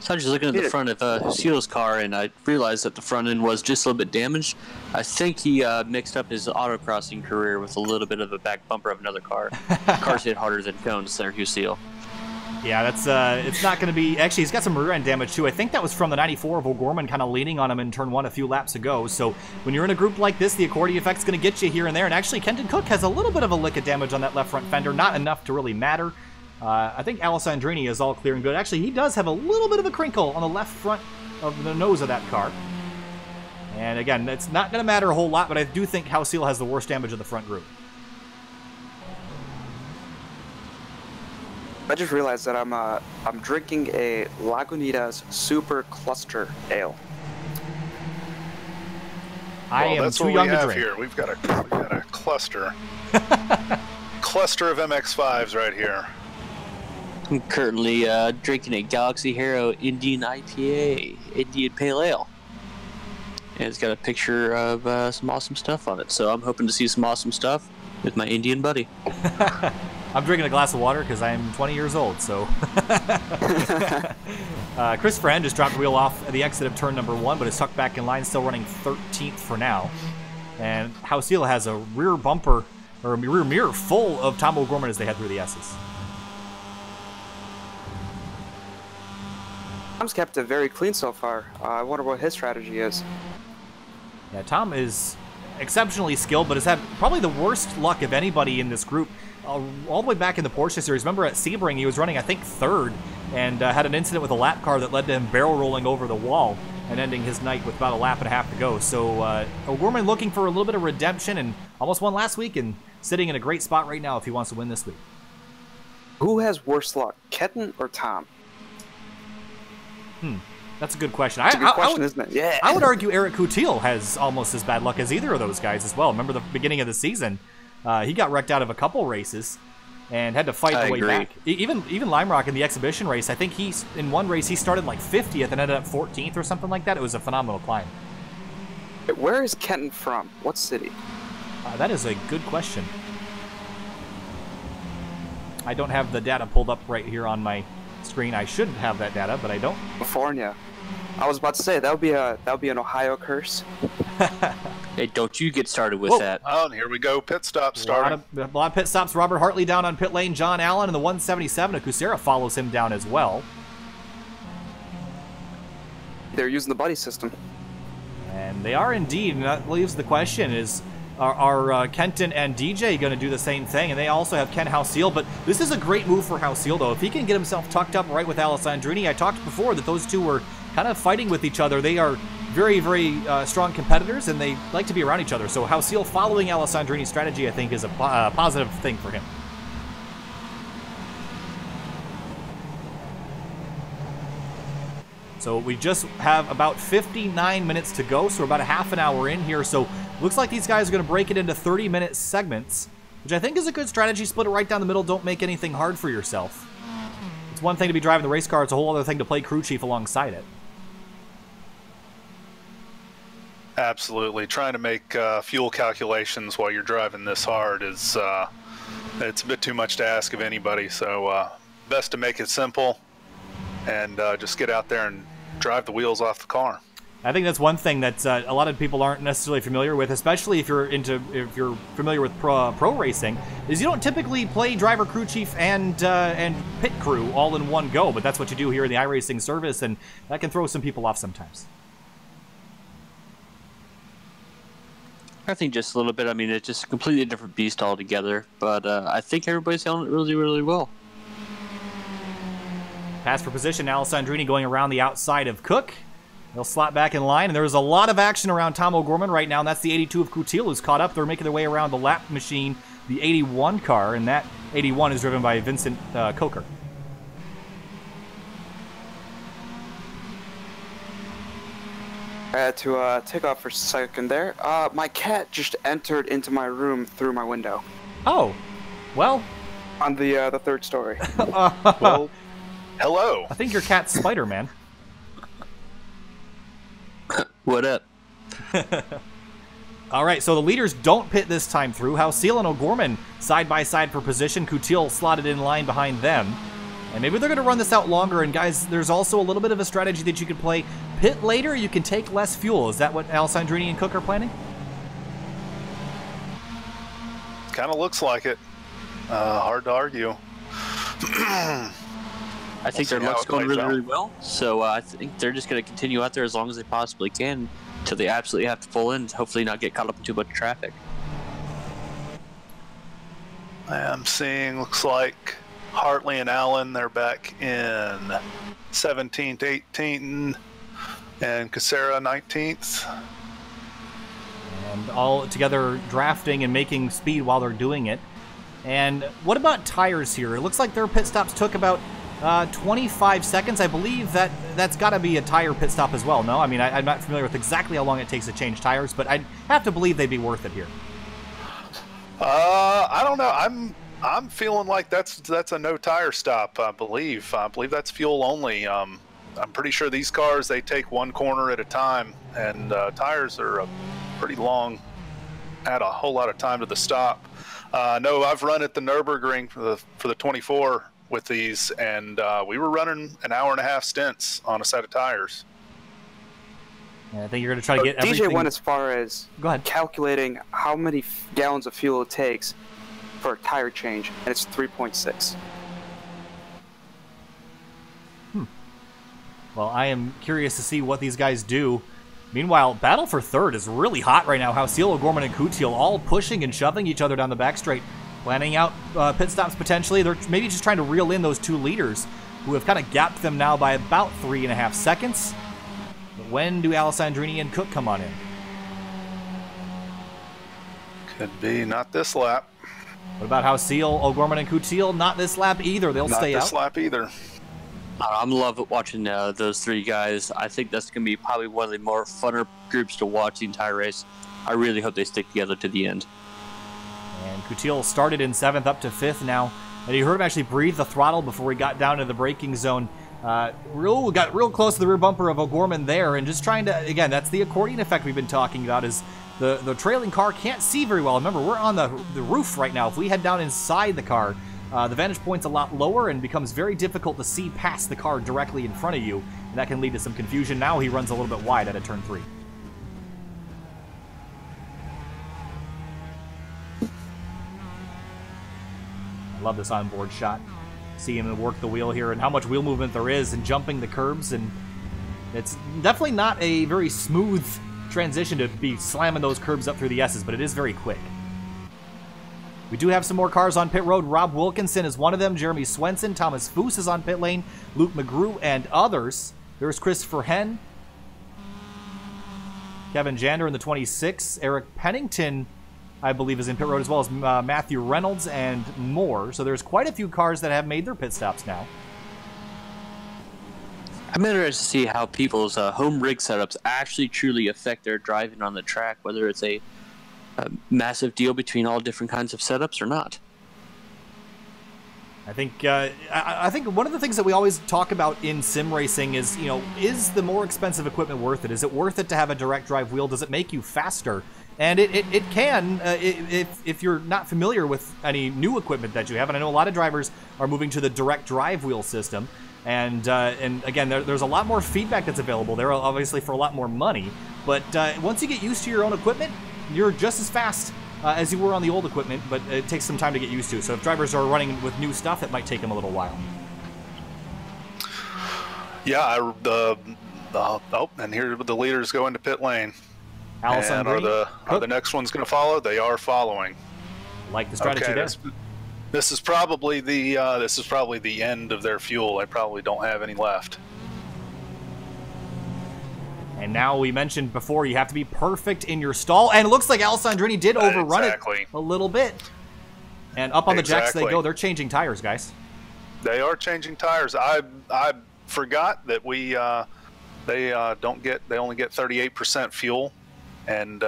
So I was just looking at the front of Seal's car, and I realized that the front end was just a little bit damaged. I think he mixed up his autocrossing career with a little bit of a back bumper of another car. Cars hit harder than cones there, Seal. Yeah, that's it's not going to be... Actually, he's got some rear end damage, too. I think that was from the 94 of O'Gorman kind of leaning on him in turn 1 a few laps ago. So when you're in a group like this, the accordion effect's going to get you here and there. And actually, Kenton Cook has a little bit of a lick of damage on that left front fender. Not enough to really matter. I think Alessandrini is all clear and good. Actually, he does have a little bit of a crinkle on the left front of the nose of that car. And again, it's not going to matter a whole lot, but I do think Seal has the worst damage of the front group. I just realized that I'm drinking a Lagunitas Super Cluster Ale. I am too young to drink. Here. We've got a cluster. Cluster of MX-5s right here. I'm currently drinking a Galaxy Hero Indian IPA, Indian Pale Ale. And it's got a picture of some awesome stuff on it. So I'm hoping to see some awesome stuff with my Indian buddy. I'm drinking a glass of water because I'm 20 years old, so... Chris Friend just dropped the wheel off at the exit of turn number 1, but is tucked back in line, still running 13th for now. And Seal has a rear bumper, or a rear mirror full of Tom O'Gorman as they head through the S's. Tom's kept it very clean so far. I wonder what his strategy is. Yeah, Tom is exceptionally skilled, but has had probably the worst luck of anybody in this group. All the way back in the Porsche series, remember at Sebring, he was running, I think, 3rd, and had an incident with a lap car that led to him barrel rolling over the wall and ending his night with about a lap and a half to go. So O'Gorman looking for a little bit of redemption, and almost won last week, and sitting in a great spot right now if he wants to win this week. Who has worse luck, Kenton or Tom? That's a good question. It's a good question, isn't it? Yeah. I would argue Eric Coutil has almost as bad luck as either of those guys as well. Remember the beginning of the season? He got wrecked out of a couple races and had to fight the way back. Even Lime Rock in the exhibition race, I think in one race he started like 50th and ended up 14th or something like that. It was a phenomenal climb. Where is Kenton from? What city? That is a good question. I don't have the data pulled up right here on my screen. I should have that data, but I don't. California. I was about to say that would be an Ohio curse. Hey, don't you get started with that. Oh, and here we go. Pit stop starting. A lot of pit stops. Robert Hartley down on pit lane. John Allen in the 177 of Kucera follows him down as well. They're using the buddy system. And they are indeed. And that leaves the question is, are Kenton and DJ going to do the same thing? And they also have Ken Seal. But this is a great move for Seal, though. If he can get himself tucked up right with Alessandrini, I talked before that those two were kind of fighting with each other. They are very, very strong competitors, and they like to be around each other. So Seal following Alessandrini's strategy, I think, is a positive thing for him. So we just have about 59 minutes to go, so we're about a half an hour in here. So looks like these guys are going to break it into 30-minute segments, which I think is a good strategy. Split it right down the middle. Don't make anything hard for yourself. It's one thing to be driving the race car. It's a whole other thing to play crew chief alongside it. Absolutely. Trying to make fuel calculations while you're driving this hard is it's a bit too much to ask of anybody. So best to make it simple and just get out there and drive the wheels off the car. I think that's one thing that a lot of people aren't necessarily familiar with, especially if you're familiar with pro racing, is you don't typically play driver, crew chief, and pit crew all in one go. But that's what you do here in the iRacing service, and that can throw some people off sometimes. I think just a little bit. I mean, it's just a completely different beast altogether. But I think everybody's handling it really, really well. Pass for position. Alessandrini going around the outside of Cook. They'll slot back in line, and there's a lot of action around Tom O'Gorman right now, and that's the 82 of Coutil who's caught up. They're making their way around the lap machine, the 81 car, and that 81 is driven by Vincent Coker. I had to take off for a second there. My cat just entered into my room through my window. Oh, well. On the third story. Well, hello. I think your cat's Spider-Man. What up? All right, so the leaders don't pit this time through. Seal and O'Gorman side by side for position. Coutil slotted in line behind them. And maybe they're going to run this out longer. And guys, there's also a little bit of a strategy that you could play. Pit later, you can take less fuel. Is that what Alessandrini and Cook are planning? Kind of looks like it. Hard to argue. I think their luck's going really well, so I think they're just going to continue out there as long as they possibly can until they absolutely have to pull in, hopefully not get caught up in too much traffic. I'm seeing, looks like Hartley and Allen, they're back in 17th, 18th, and Casera 19th. And all together drafting and making speed while they're doing it. And what about tires here? It looks like their pit stops took about 25 seconds. I believe that's got to be a tire pit stop as well, no? I mean, I'm not familiar with exactly how long it takes to change tires, but I'd have to believe they'd be worth it here. I don't know. I'm feeling like that's a no tire stop. I believe that's fuel only. I'm pretty sure these cars, they take one corner at a time, and tires are pretty long. Add a whole lot of time to the stop. No, I've run at the Nürburgring for the 24 with these, and we were running an hour-and-a-half stints on a set of tires. Yeah, I think you're going to try to get everything. DJ went as far as calculating how many gallons of fuel it takes for a tire change, and it's 3.6. Well, I am curious to see what these guys do. Meanwhile, battle for third is really hot right now. Hausiel, O'Gorman, and Coutil all pushing and shoving each other down the back straight, planning out pit stops potentially. They're maybe just trying to reel in those two leaders who have kind of gapped them now by about 3.5 seconds. But when do Alessandrini and Cook come on in? Could be not this lap. What about Hausiel, O'Gorman, and Coutil? Not this lap either. They'll stay out. Not this lap either. I'm loving watching those three guys. I think that's going to be probably one of the more funner groups to watch the entire race. I really hope they stick together to the end. And Coutil started in 7th up to 5th now. And you heard him actually breathe the throttle before he got down to the braking zone. Got real close to the rear bumper of O'Gorman there, and just trying to, again, that's the accordion effect we've been talking about, is the trailing car can't see very well. Remember, we're on the roof right now. If we head down inside the car, the vantage point's a lot lower and becomes very difficult to see past the car directly in front of you, and that can lead to some confusion. Now he runs a little bit wide out of turn 3. I love this onboard shot. See him work the wheel here and how much wheel movement there is and jumping the curbs, and it's definitely not a very smooth transition to be slamming those curbs up through the S's, but it is very quick. We do have some more cars on pit road. Rob Wilkinson is one of them. Jeremy Swenson, Thomas Foose is on pit lane, Luke McGrew, and others. There's Christopher Henn, Kevin Jander in the 26. Eric Pennington, I believe, is in pit road, as well as Matthew Reynolds and more. So there's quite a few cars that have made their pit stops now. I'm interested to see how people's home rig setups actually truly affect their driving on the track, whether it's a massive deal between all different kinds of setups or not. I think one of the things that we always talk about in sim racing is, you know, is the more expensive equipment worth it? Is it worth it to have a direct drive wheel? Does it make you faster? And it can, if you're not familiar with any new equipment that you have. And I know a lot of drivers are moving to the direct drive wheel system. And again, there's a lot more feedback that's available there, obviously for a lot more money. But once you get used to your own equipment, you're just as fast as you were on the old equipment, but it takes some time to get used to. So if drivers are running with new stuff, it might take them a little while. Yeah, and here the leaders go into pit lane. And are the next ones going to follow? They are following. Like the strategy there. This is probably the end of their fuel. They probably don't have any left. And now, we mentioned before, you have to be perfect in your stall. And it looks like Alessandrini did overrun it a little bit. And up on the jacks they go. They're changing tires, guys. They are changing tires. I forgot that they only get 38% fuel, and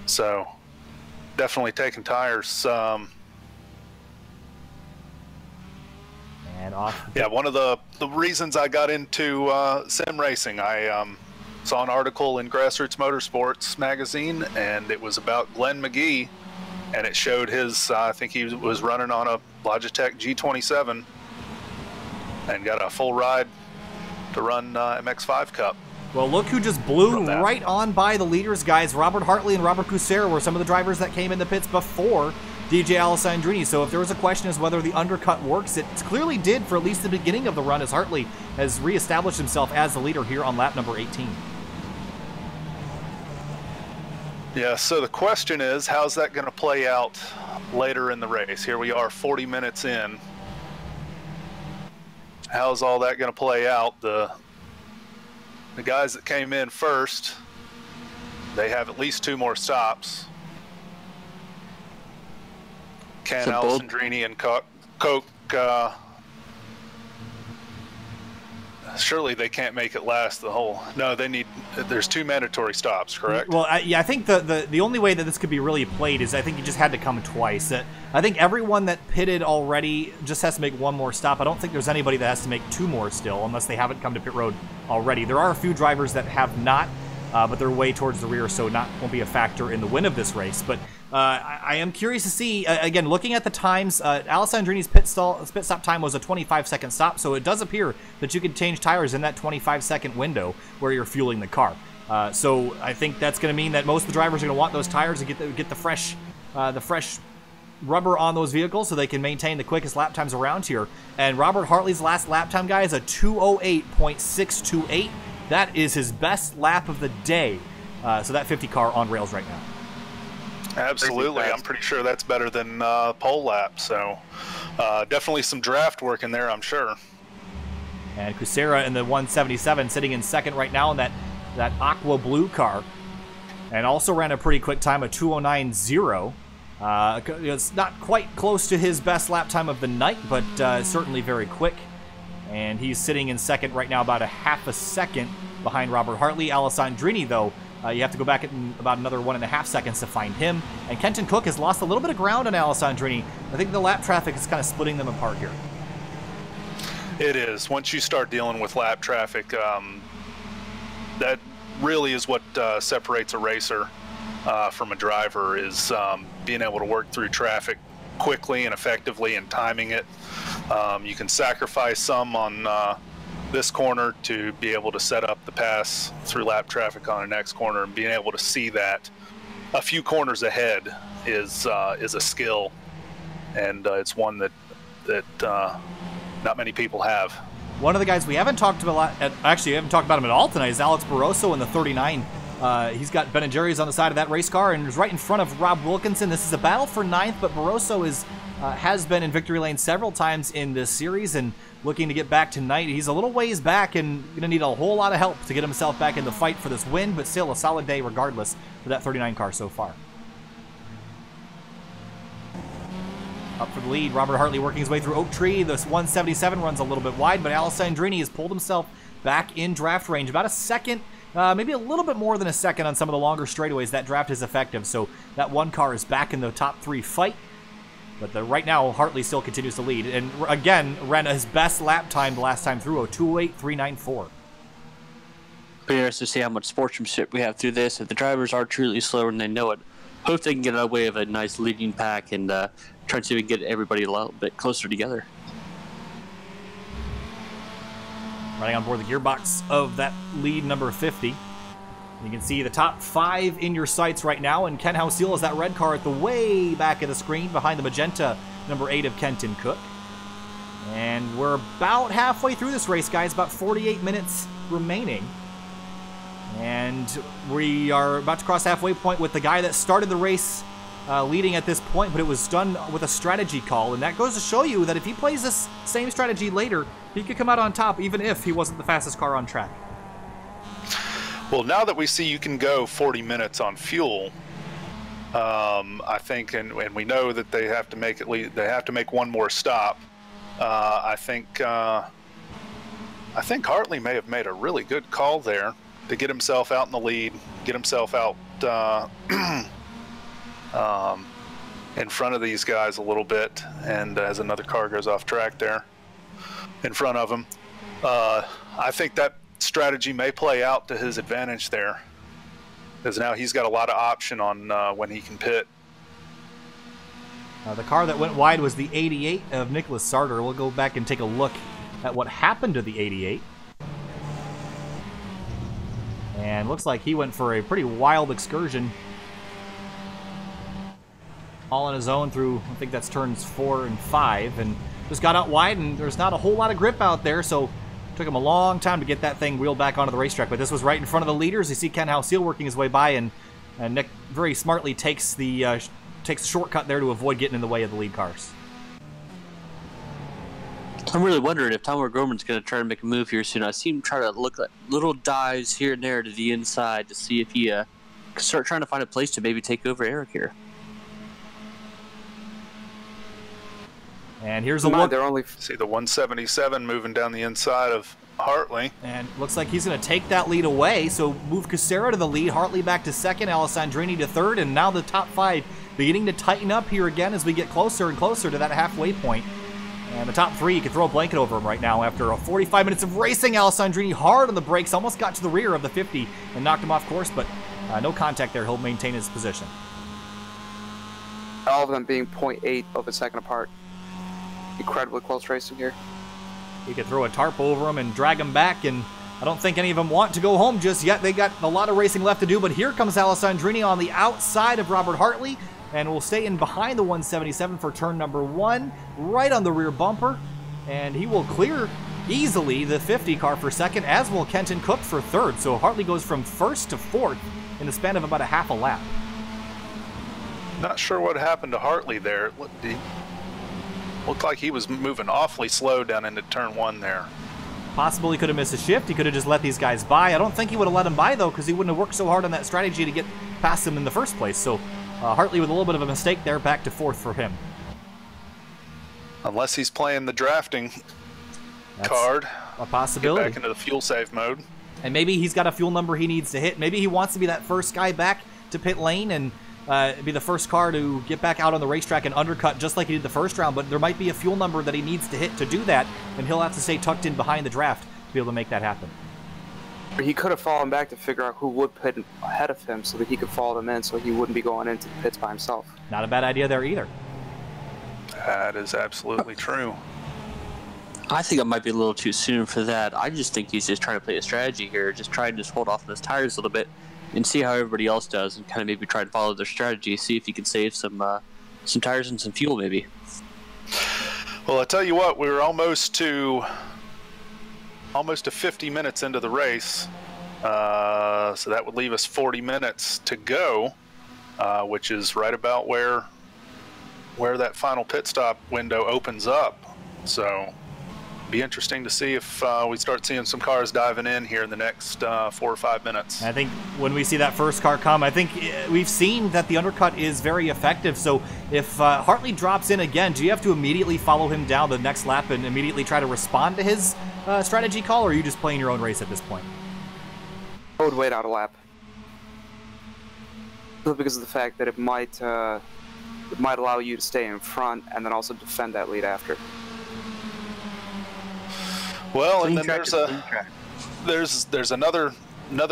so definitely taking tires. And off. Yeah, one of the reasons I got into sim racing, I saw an article in Grassroots Motorsports magazine, and it was about Glenn McGee, and it showed his, I think he was running on Logitech G27 and got a full ride to run MX5 Cup. Well, look who just blew right on by the leaders, guys. Robert Hartley and Robert Cusera were some of the drivers that came in the pits before DJ Alessandrini. So if there was a question as whether the undercut works, it clearly did for at least the beginning of the run, as Hartley has reestablished himself as the leader here on lap number 18. Yeah, so the question is, how's that going to play out later in the race? Here we are 40 minutes in. How's all that going to play out? The guys that came in first, they have at least 2 more stops. Ken Alessandrini and Coke, surely they can't make it last the whole. No, there's 2 mandatory stops, correct? Well, yeah, I think the only way that this could be really played is I think you just had to come twice. I think everyone that pitted already just has to make 1 more stop. I don't think there's anybody that has to make 2 more still, unless they haven't come to pit road already. There are a few drivers that have not, but they're way towards the rear, so won't be a factor in the win of this race. But I am curious to see, again, looking at the times, Alessandrini's pit stop time was a 25-second stop, so it does appear that you can change tires in that 25-second window where you're fueling the car. So I think that's going to mean that most of the drivers are going to want those tires to get the fresh rubber on those vehicles so they can maintain the quickest lap times around here. And Robert Hartley's last lap time, guys, a 2:08.628. That is his best lap of the day. So that 50 car on rails right now. Absolutely. I'm pretty sure that's better than pole lap. So definitely some draft work in there, I'm sure. And Cusera in the 177 sitting in second right now in that aqua blue car. And also ran a pretty quick time, a 2:09.0. It's not quite close to his best lap time of the night, but certainly very quick. And he's sitting in second right now, about a half a second behind Robert Hartley. Alessandrini, though, you have to go back in about another 1.5 seconds to find him. And Kenton Cook has lost a little bit of ground on Alessandrini. I think the lap traffic is kind of splitting them apart here. It is. Once you start dealing with lap traffic, that really is what separates a racer from a driver, is being able to work through traffic quickly and effectively and timing it. You can sacrifice some on this corner to be able to set up the pass through lap traffic on the next corner, and being able to see that a few corners ahead is a skill, and it's one that not many people have. One of the guys we haven't talked about actually, we haven't talked about him at all tonight, is Alex Barroso in the 39. He's got Ben & Jerry's on the side of that race car and is right in front of Rob Wilkinson. This is a battle for 9th, but Barroso has been in victory lane several times in this series and looking to get back tonight. He's a little ways back and going to need a whole lot of help to get himself back in the fight for this win, but still a solid day regardless for that 39 car so far. Up for the lead, Robert Hartley working his way through Oak Tree. This 177 runs a little bit wide, but Alessandrini has pulled himself back in draft range. About a second, maybe a little bit more than a second on some of the longer straightaways. That draft is effective, so that one car is back in the top 3 fight. But right now, Hartley still continues to lead. And again, ran his best lap time the last time through, a 2:08.394. Be interested to see how much sportsmanship we have through this. If the drivers are truly slower and they know it, hope they can get away with a nice leading pack and try to see if we can get everybody a little bit closer together. Running on board the gearbox of that lead number 50. You can see the top 5 in your sights right now, and Ken Hausil is that red car at the way back of the screen behind the magenta number 8 of Kenton Cook. And we're about halfway through this race, guys, about 48 minutes remaining. And we are about to cross halfway point with the guy that started the race leading at this point, but it was done with a strategy call, and that goes to show you that if he plays this same strategy later, he could come out on top even if he wasn't the fastest car on track. Well, now that we see you can go 40 minutes on fuel, I think, and we know that they have to make one more stop. I think Hartley may have made a really good call there to get himself out in the lead, get himself out in front of these guys a little bit, and as another car goes off track there in front of him, I think that strategy may play out to his advantage there, because now he's got a lot of option on when he can pit. The car that went wide was the 88 of Nicholas Sarter. We'll go back and take a look at what happened to the 88. And looks like he went for a pretty wild excursion. All on his own through, I think that's turns 4 and 5. And just got out wide, and there's not a whole lot of grip out there, so took him a long time to get that thing wheeled back onto the racetrack. But this was right in front of the leaders. You see Ken Halseal working his way by, and Nick very smartly takes the shortcut there to avoid getting in the way of the lead cars. I'm really wondering if Tom O'Gorman's going to try to make a move here soon. I see him try to look at little dives here and there to the inside to see if he can start trying to find a place to maybe take over Eric here. And here's a look. See the 177 moving down the inside of Hartley. And looks like he's going to take that lead away, so move Casera to the lead, Hartley back to second, Alessandrini to third, and now the top 5 beginning to tighten up here again as we get closer and closer to that halfway point. And the top 3, you can throw a blanket over him right now. After 45 minutes of racing, Alessandrini hard on the brakes, almost got to the rear of the 50 and knocked him off course, but no contact there. He'll maintain his position. All of them being 0.8 of a second apart. Incredibly close racing here. He could throw a tarp over him and drag him back, and I don't think any of them want to go home just yet. They got a lot of racing left to do, but here comes Alessandrini on the outside of Robert Hartley, and will stay in behind the 177 for turn number 1, right on the rear bumper, and he will clear easily the 50 car for second, as will Kenton Cook for third. So Hartley goes from first to fourth in the span of about a half a lap. Not sure what happened to Hartley there. Looked like he was moving awfully slow down into turn 1 there. Possibly could have missed a shift. He could have just let these guys by. I don't think he would have let them by, though, because he wouldn't have worked so hard on that strategy to get past them in the first place. So Hartley with a little bit of a mistake there, back to fourth for him. Unless he's playing the drafting card. A possibility. Get back into the fuel save mode. And maybe he's got a fuel number he needs to hit. Maybe he wants to be that first guy back to pit lane and be the first car to get back out on the racetrack and undercut just like he did the first round, but there might be a fuel number that he needs to hit to do that, and he'll have to stay tucked in behind the draft to be able to make that happen. He could have fallen back to figure out who would pit ahead of him so that he could follow them in so he wouldn't be going into the pits by himself. Not a bad idea there either. That is absolutely true. I think it might be a little too soon for that. I just think he's just trying to play a strategy here, just try and just hold off on his tires a little bit and see how everybody else does, and kind of maybe try to follow their strategy, see if he can save some tires and some fuel maybe. Well, I tell you what, we were almost to 50 minutes into the race, so that would leave us 40 minutes to go, which is right about where that final pit stop window opens up. So be interesting to see if we start seeing some cars diving in here in the next 4 or 5 minutes. I think when we see that first car come, I think we've seen that the undercut is very effective. So if Hartley drops in again, do you have to immediately follow him down the next lap and immediately try to respond to his strategy call, or are you just playing your own race at this point? I would wait out a lap. Because of the fact that it might allow you to stay in front and then also defend that lead after. Well, and then there's another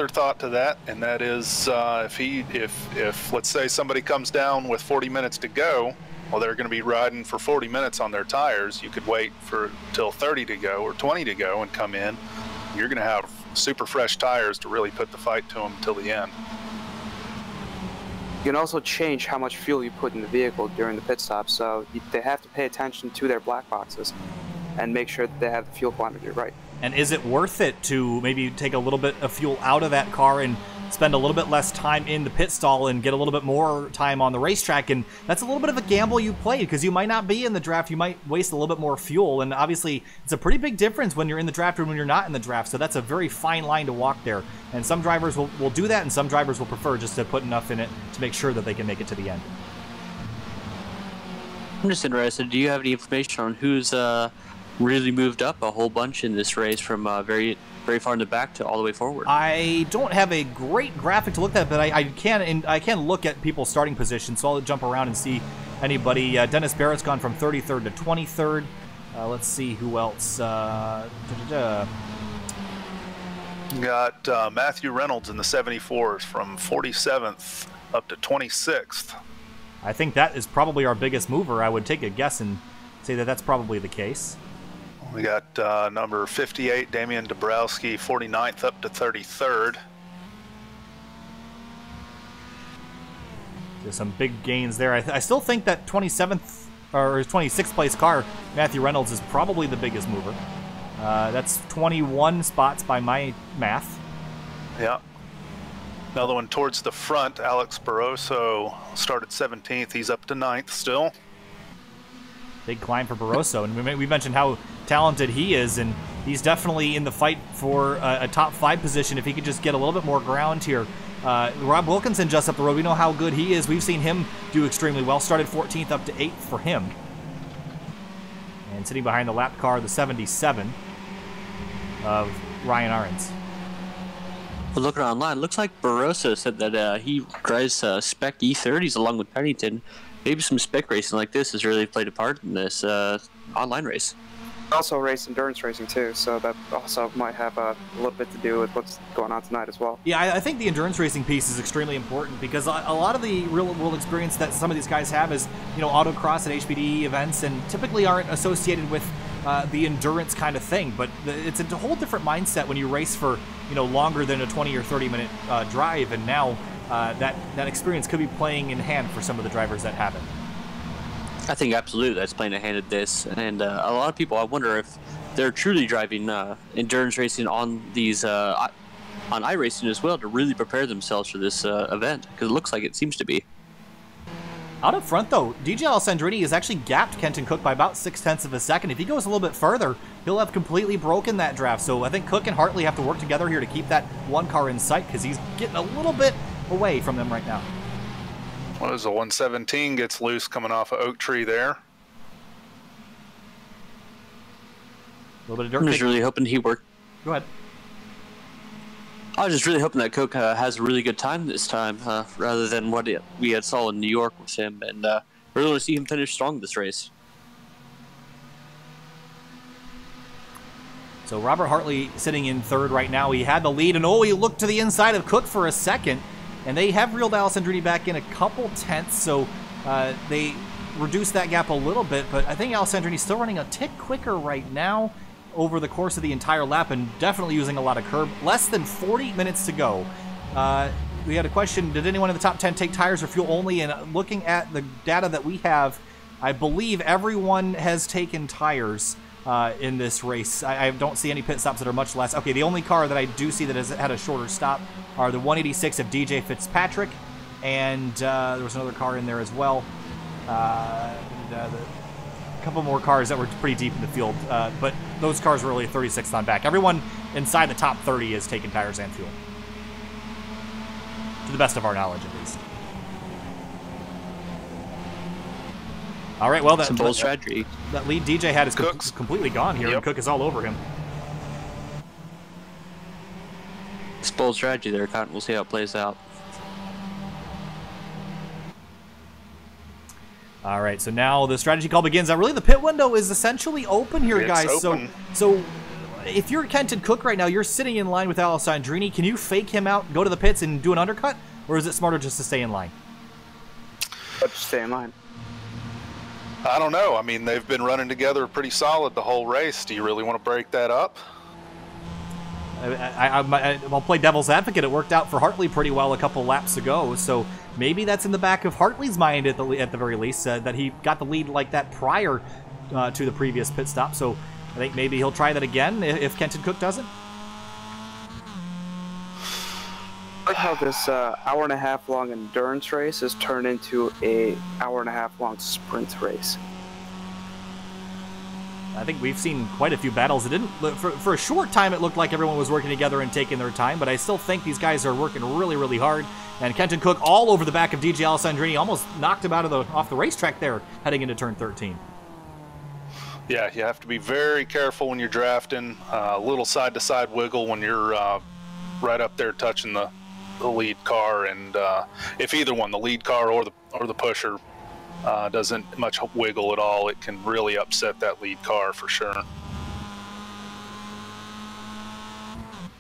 thought to that, and that is if let's say somebody comes down with 40 minutes to go, well, they're going to be riding for 40 minutes on their tires. You could wait till 30 to go or 20 to go and come in. You're going to have super fresh tires to really put the fight to them until the end. You can also change how much fuel you put in the vehicle during the pit stop, so they have to pay attention to their black boxes and make sure that they have the fuel quantity right. And is it worth it to maybe take a little bit of fuel out of that car and spend a little bit less time in the pit stall and get a little bit more time on the racetrack? And that's a little bit of a gamble you play, because you might not be in the draft. You might waste a little bit more fuel, and obviously it's a pretty big difference when you're in the draft and when you're not in the draft. So that's a very fine line to walk there. And some drivers will do that, and some drivers will prefer just to put enough in it to make sure that they can make it to the end. I'm just interested, do you have any information on who's really moved up a whole bunch in this race from very far in the back to all the way forward? I don't have a great graphic to look at, but I can look at people's starting positions, so I'll jump around and see anybody. Dennis Barrett's gone from 33rd to 23rd. Let's see who else. Got Matthew Reynolds in the 74s from 47th up to 26th. I think that is probably our biggest mover. I would take a guess and say that that's probably the case. We got number 58, Damian Dabrowski, 49th up to 33rd. There's some big gains there. I still think that 27th or 26th place car, Matthew Reynolds, is probably the biggest mover. That's 21 spots by my math. Yeah. Another one towards the front, Alex Barroso started 17th. He's up to 9th still. Big climb for Barroso, and we mentioned how talented he is, and he's definitely in the fight for a top 5 position if he could just get a little bit more ground here. Rob Wilkinson just up the road. We know how good he is. We've seen him do extremely well. Started 14th up to 8th for him. And sitting behind the lap car, the 77 of Ryan Arens. Well, looking online, looks like Barroso said that he drives spec E30s along with Pennington. Maybe some spec racing like this has really played a part in this online race. Also race endurance racing too, so that also might have a little bit to do with what's going on tonight as well. Yeah, I think the endurance racing piece is extremely important because a lot of the real world experience that some of these guys have is, you know, autocross and HPD events, and typically aren't associated with the endurance kind of thing. But it's a whole different mindset when you race for, you know, longer than a 20 or 30 minute drive, and now that experience could be playing in hand for some of the drivers that have it. I think absolutely that's playing a hand at this, and a lot of people, I wonder if they're truly driving endurance racing on these on iRacing as well to really prepare themselves for this event, because it looks like it seems to be. Out up front, though, DJ Alessandrini has actually gapped Kenton Cook by about 0.6 of a second. If he goes a little bit further, he'll have completely broken that draft. So I think Cook and Hartley have to work together here to keep that one car in sight, because he's getting a little bit away from them right now. What is a 117 gets loose coming off of Oak Tree there. A little bit of dirt. I'm just really hoping he worked. Go ahead. I was just really hoping that Cook has a really good time this time, rather than what we had saw in New York with him, and really want to see him finish strong this race. So Robert Hartley sitting in third right now. He had the lead, and he looked to the inside of Cook for a second. And they have reeled Alessandrini back in a couple tenths, so they reduced that gap a little bit. But I think Alessandrini's still running a tick quicker right now over the course of the entire lap, and definitely using a lot of curb. Less than 40 minutes to go. We had a question, did anyone in the top 10 take tires or fuel only? And looking at the data that we have, I believe everyone has taken tires in this race. I don't see any pit stops that are much less. Okay, the only car that I do see that has had a shorter stop are the 186 of DJ Fitzpatrick, and there was another car in there as well. A couple more cars that were pretty deep in the field, but those cars were really 36th on back. Everyone inside the top 30 has taken tires and fuel, to the best of our knowledge, at least. All right, well, that bold strategy. That lead DJ had is completely gone here, and Cook is all over him. It's bold strategy there, Cotton. We'll see how it plays out. All right, so now the strategy call begins. Now, really, the pit window is essentially open here, guys. Open. So if you're Kenton Cook right now, you're sitting in line with Alessandrini. Can you fake him out, go to the pits, and do an undercut? Or is it smarter just to stay in line? Let's stay in line. I don't know. I mean, they've been running together pretty solid the whole race. Do you really want to break that up? I'll play devil's advocate. It worked out for Hartley pretty well a couple laps ago, so maybe that's in the back of Hartley's mind at the very least, that he got the lead like that prior to the previous pit stop. So I think maybe he'll try that again if Kenton Cook doesn't. I like how this hour-and-a-half long endurance race has turned into a hour-and-a-half long sprint race. I think we've seen quite a few battles. It didn't for a short time. It looked like everyone was working together and taking their time, but I still think these guys are working really, really hard. And Kenton Cook all over the back of DJ Alessandrini, almost knocked him off the racetrack there, heading into turn 13. Yeah, you have to be very careful when you're drafting. A little side-to-side wiggle when you're right up there touching the lead car, and if either one, the lead car or the pusher, doesn't much wiggle at all, it can really upset that lead car for sure.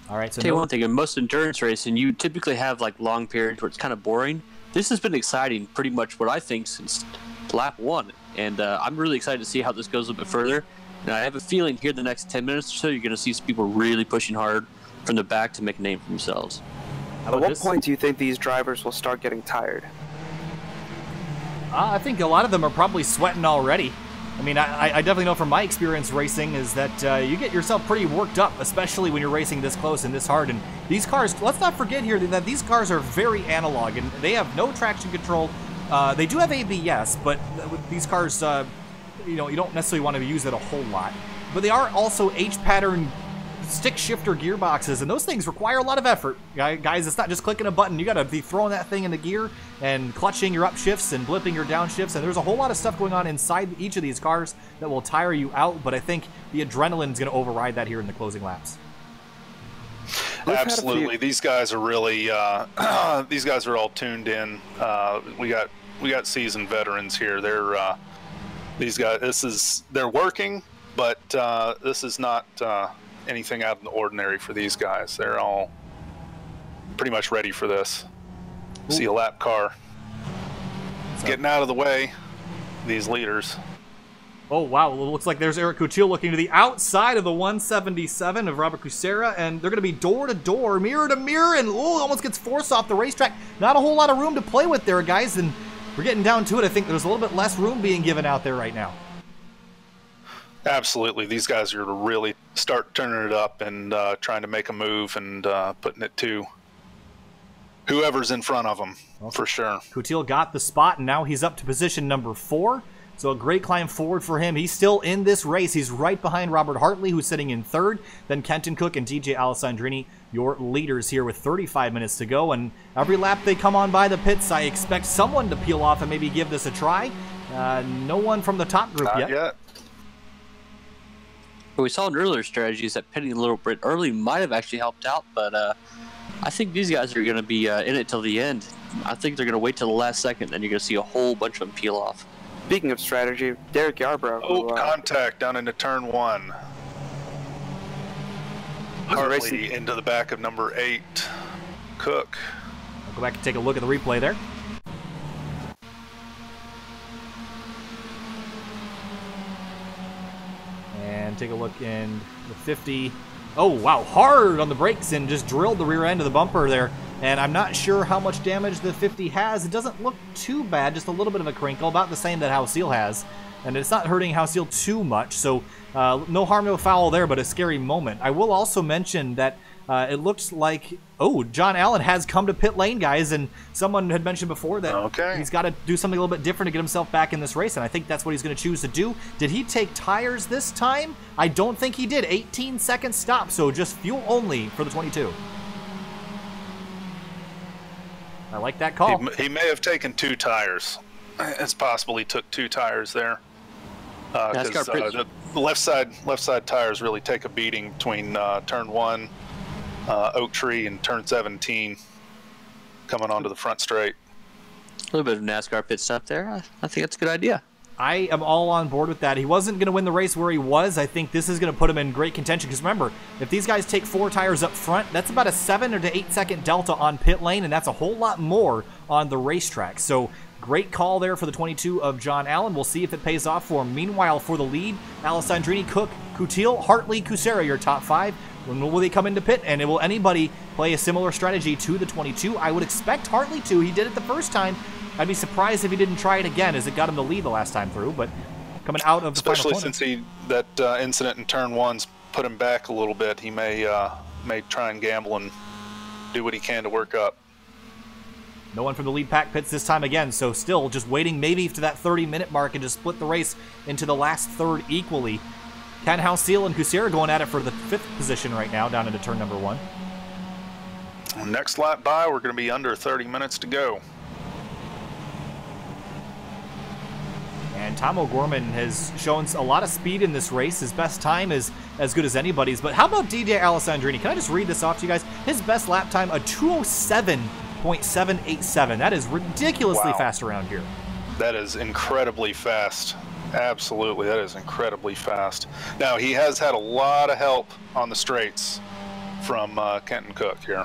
All right, so tell you one thing, in most endurance racing, you typically have like long periods where it's kind of boring, this has been exciting pretty much what I think since lap 1. And I'm really excited to see how this goes a bit further. And I have a feeling here the next 10 minutes or so, you're going to see some people really pushing hard from the back to make a name for themselves. At what point do you think these drivers will start getting tired? I think a lot of them are probably sweating already. I mean, I definitely know from my experience racing is that you get yourself pretty worked up, especially when you're racing this close and this hard. And these cars, let's not forget here that these cars are very analog, and they have no traction control. They do have ABS, but with these cars, you know, you don't necessarily want to use it a whole lot. But they are also H-pattern stick shifter gearboxes, and those things require a lot of effort. Guys, it's not just clicking a button. You got to be throwing that thing in the gear and clutching your upshifts and blipping your downshifts, and there's a whole lot of stuff going on inside each of these cars that will tire you out, but I think the adrenaline is going to override that here in the closing laps. Absolutely. These guys are really these guys are all tuned in. We got seasoned veterans here. They're these guys, they're working, but this is not anything out of the ordinary for these guys. They're all pretty much ready for this. Ooh. See a lap car getting out of the way, these leaders. Oh, wow. It looks like there's Eric Coutil looking to the outside of the 177 of Robert Cusera, and they're going to be door-to-door, mirror-to-mirror, and almost gets forced off the racetrack. Not a whole lot of room to play with there, guys, and we're getting down to it. I think there's a little bit less room being given out there right now. Absolutely. These guys are to really start turning it up and trying to make a move and putting it to whoever's in front of them, for sure. Coutil got the spot, and now he's up to position number 4. So a great climb forward for him. He's still in this race. He's right behind Robert Hartley, who's sitting in 3rd. Then Kenton Cook and DJ Alessandrini, your leaders here with 35 minutes to go. And every lap they come on by the pits, I expect someone to peel off and maybe give this a try. No one from the top group Not yet. We saw in earlier strategies that pitting a little bit early might have actually helped out, but I think these guys are going to be in it till the end. I think they're going to wait till the last second, then you're going to see a whole bunch of them peel off. Speaking of strategy, Derek Yarbrough. Contact down into turn 1. Hartley into the back of number 8. Cook. I'll go back and take a look at the replay there. And take a look in the 50. Oh, wow, hard on the brakes and just drilled the rear end of the bumper there. And I'm not sure how much damage the 50 has. It doesn't look too bad, just a little bit of a crinkle, about the same that Hausil has. And it's not hurting Hausil too much, so no harm, no foul there, but a scary moment. I will also mention that it looks like, oh, John Allen has come to pit lane, guys, and someone had mentioned before that he's got to do something a little bit different to get himself back in this race, and I think that's what he's going to choose to do. Did he take tires this time? I don't think he did. 18-second stop, so just fuel only for the 22. I like that call. He may have taken 2 tires. It's possible he took 2 tires there. Because the left side tires really take a beating between turn 1, Oak Tree, and turn 17 coming onto the front straight. A little bit of NASCAR pit stop there. I think that's a good idea. I am all on board with that. He wasn't going to win the race where he was. I think this is going to put him in great contention. Because remember, if these guys take 4 tires up front, that's about a 7 to 8 second delta on pit lane, and that's a whole lot more on the racetrack. So great call there for the 22 of John Allen. We'll see if it pays off for him. Meanwhile, for the lead, Alessandrini, Cook, Coutil, Hartley, Cusera, your top 5. When will they come into pit? And will anybody play a similar strategy to the 22? I would expect Hartley to. He did it the first time. I'd be surprised if he didn't try it again, as it got him the lead the last time through. But coming out of the especially final since that incident in turn 1's put him back a little bit, he may try and gamble and do what he can to work up. No one from the lead pack pits this time again, so still just waiting maybe to that 30-minute mark and just split the race into the last third equally. Ken Hausil and Cusera going at it for the 5th position right now, down into turn number 1. Next lap by, we're going to be under 30 minutes to go. And Tom O'Gorman has shown a lot of speed in this race. His best time is as good as anybody's. But how about DJ Alessandrini? Can I just read this off to you guys? His best lap time, a 207.787. That is ridiculously fast around here. That is incredibly fast. Absolutely, that is incredibly fast. Now, he has had a lot of help on the straights from Kenton Cook here.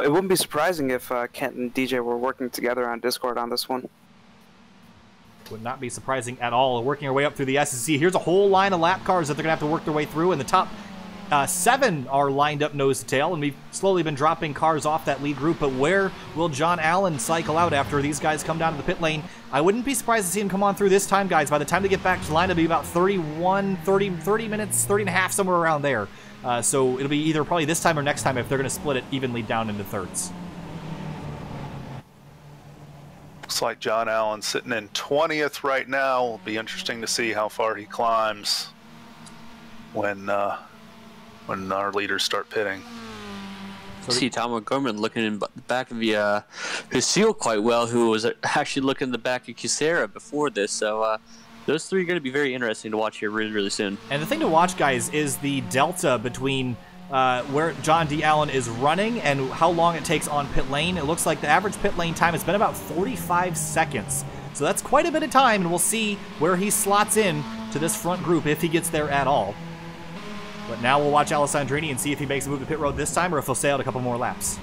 It wouldn't be surprising if Kent and DJ were working together on Discord on this one. Would not be surprising at all. Working our way up through the SEC. Here's a whole line of lap cars that they're going to have to work their way through, and the top 7 are lined up nose to tail, and we've slowly been dropping cars off that lead group, but where will John Allen cycle out after these guys come down to the pit lane? I wouldn't be surprised to see him come on through this time, guys. By the time they get back to the line, it'll be about 30 minutes, 30 and a half, somewhere around there. So it'll be either probably this time or next time if they're going to split it evenly down into thirds. Looks like John Allen sitting in 20th right now. It'll be interesting to see how far he climbs when our leaders start pitting. See Tom Gorman looking in the back of the his seal quite well, who was actually looking in the back of Kucera before this. So those three are going to be very interesting to watch here really, really soon. And the thing to watch, guys, is the delta between where John D. Allen is running and how long it takes on pit lane. It looks like the average pit lane time has been about 45 seconds. So that's quite a bit of time, and we'll see where he slots in to this front group if he gets there at all. But now we'll watch Alessandrini and see if he makes a move to pit road this time or if he'll stay out a couple more laps.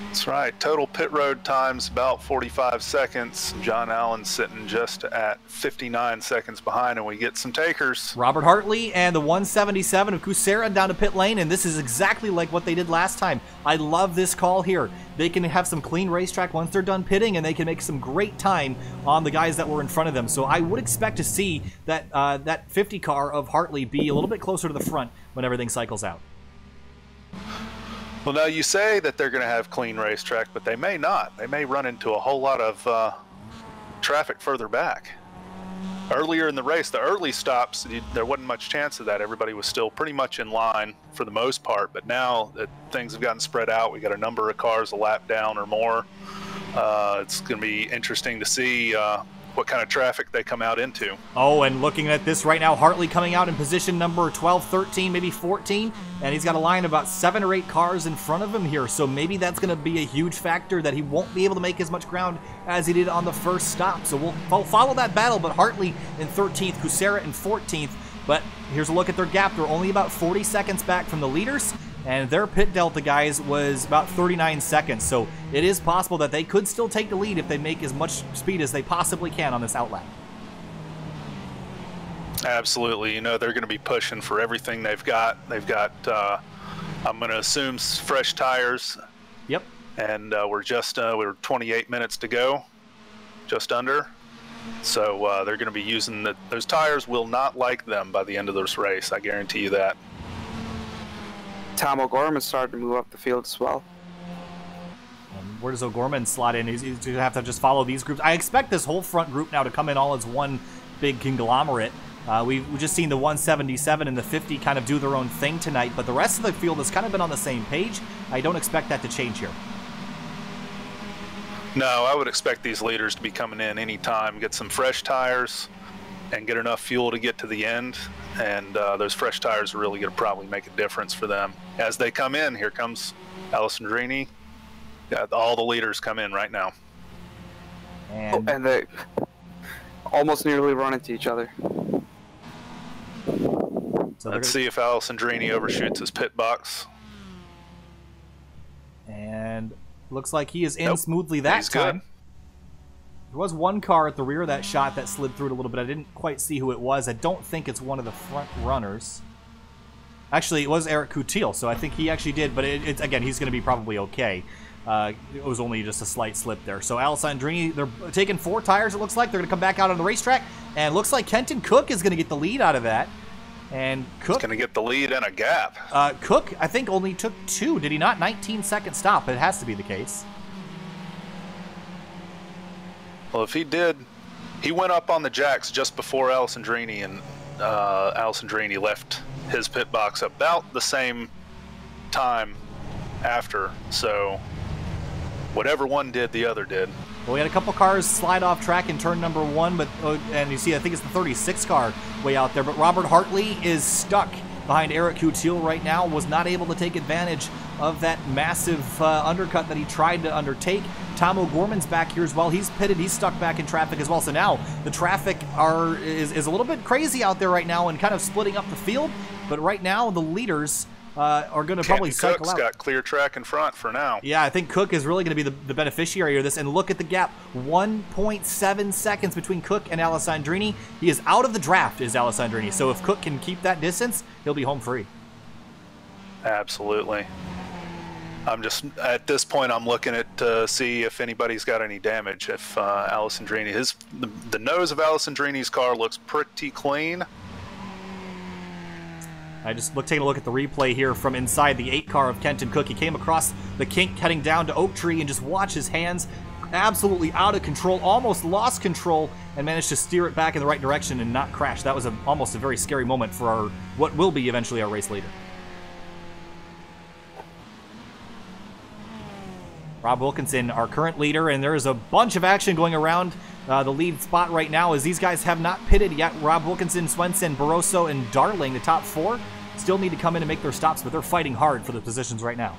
That's right. Total pit road time's about 45 seconds. John Allen sitting just at 59 seconds behind, and we get some takers. Robert Hartley and the 177 of Kucera down to pit lane, and this is exactly like what they did last time. I love this call here. They can have some clean racetrack once they're done pitting, and they can make some great time on the guys that were in front of them. So I would expect to see that that 50 car of Hartley be a little bit closer to the front when everything cycles out. Well, now you say that they're going to have clean racetrack, but they may not. They may run into a whole lot of traffic further back. Earlier in the race, the early stops, there wasn't much chance of that. Everybody was still pretty much in line for the most part, but now that things have gotten spread out, we got a number of cars a lap down or more. It's going to be interesting to see what kind of traffic they come out into. Oh, and looking at this right now, Hartley coming out in position number 12, 13, maybe 14, and he's got a line of about 7 or 8 cars in front of him here, so maybe that's going to be a huge factor that he won't be able to make as much ground as he did on the first stop. So we'll follow that battle, but Hartley in 13th, Kucera in 14th, but here's a look at their gap. They're only about 40 seconds back from the leaders, and their pit delta, guys, was about 39 seconds. So it is possible that they could still take the lead if they make as much speed as they possibly can on this outlap. Absolutely. You know, they're going to be pushing for everything they've got. They've got, I'm going to assume, fresh tires. Yep. And we're 28 minutes to go, just under. So they're going to be using those tires will not like them by the end of this race. I guarantee you that. Tom O'Gorman started to move up the field as well. Where does O'Gorman slot in? He's going to have to just follow these groups. I expect this whole front group now to come in all as one big conglomerate. We've just seen the 177 and the 50 kind of do their own thing tonight, but the rest of the field has kind of been on the same page. I don't expect that to change here. No, I would expect these leaders to be coming in anytime, get some fresh tires, and get enough fuel to get to the end. And those fresh tires are really going to probably make a difference for them. As they come in, here comes Alessandrini. All the leaders come in right now. And they almost nearly run into each other. So let's see if Alessandrini overshoots his pit box. And looks like he is in smoothly that time. Good. There was one car at the rear of that shot that slid through it a little bit. I didn't quite see who it was. I don't think it's one of the front runners. Actually, it was Eric Coutil, so I think he actually did, but it's again, he's going to be probably okay. It was only just a slight slip there. So Alessandrini, they're taking 4 tires, it looks like. They're going to come back out on the racetrack, and it looks like Kenton Cook is going to get the lead out of that. And Cook... He's going to get the lead and a gap. Cook, I think, only took 2, did he not? 19-second stop. It has to be the case. Well, if he did, he went up on the jacks just before Alessandrini, and Alessandrini left his pit box about the same time after. So whatever one did, the other did. Well, we had a couple cars slide off track in turn number 1, but and you see, I think it's the 36 car way out there. But Robert Hartley is stuck behind Eric Coutil right now, was not able to take advantage of that massive undercut that he tried to undertake. Tom O'Gorman's back here as well. He's pitted. He's stuck back in traffic as well. So now the traffic is a little bit crazy out there right now and kind of splitting up the field. But right now the leaders are going to probably cycle Cook's out. got clear track in front for now. Yeah, I think Cook is really going to be the beneficiary of this. And look at the gap, 1.7 seconds between Cook and Alessandrini. He is out of the draft, is Alessandrini. So if Cook can keep that distance, he'll be home free. Absolutely. I'm just, at this point, I'm looking at to see if anybody's got any damage. If Alessandrini, the nose of Alessandrini's car looks pretty clean. I just taking a look at the replay here from inside the 8 car of Kenton Cook. He came across the kink heading down to Oak Tree and just watch his hands absolutely out of control, almost lost control and managed to steer it back in the right direction and not crash. That was almost a very scary moment for what will be eventually our race leader. Rob Wilkinson, our current leader, and there is a bunch of action going around the lead spot right now as these guys have not pitted yet. Rob Wilkinson, Swenson, Barroso, and Darling, the top 4, still need to come in and make their stops, but they're fighting hard for the positions right now.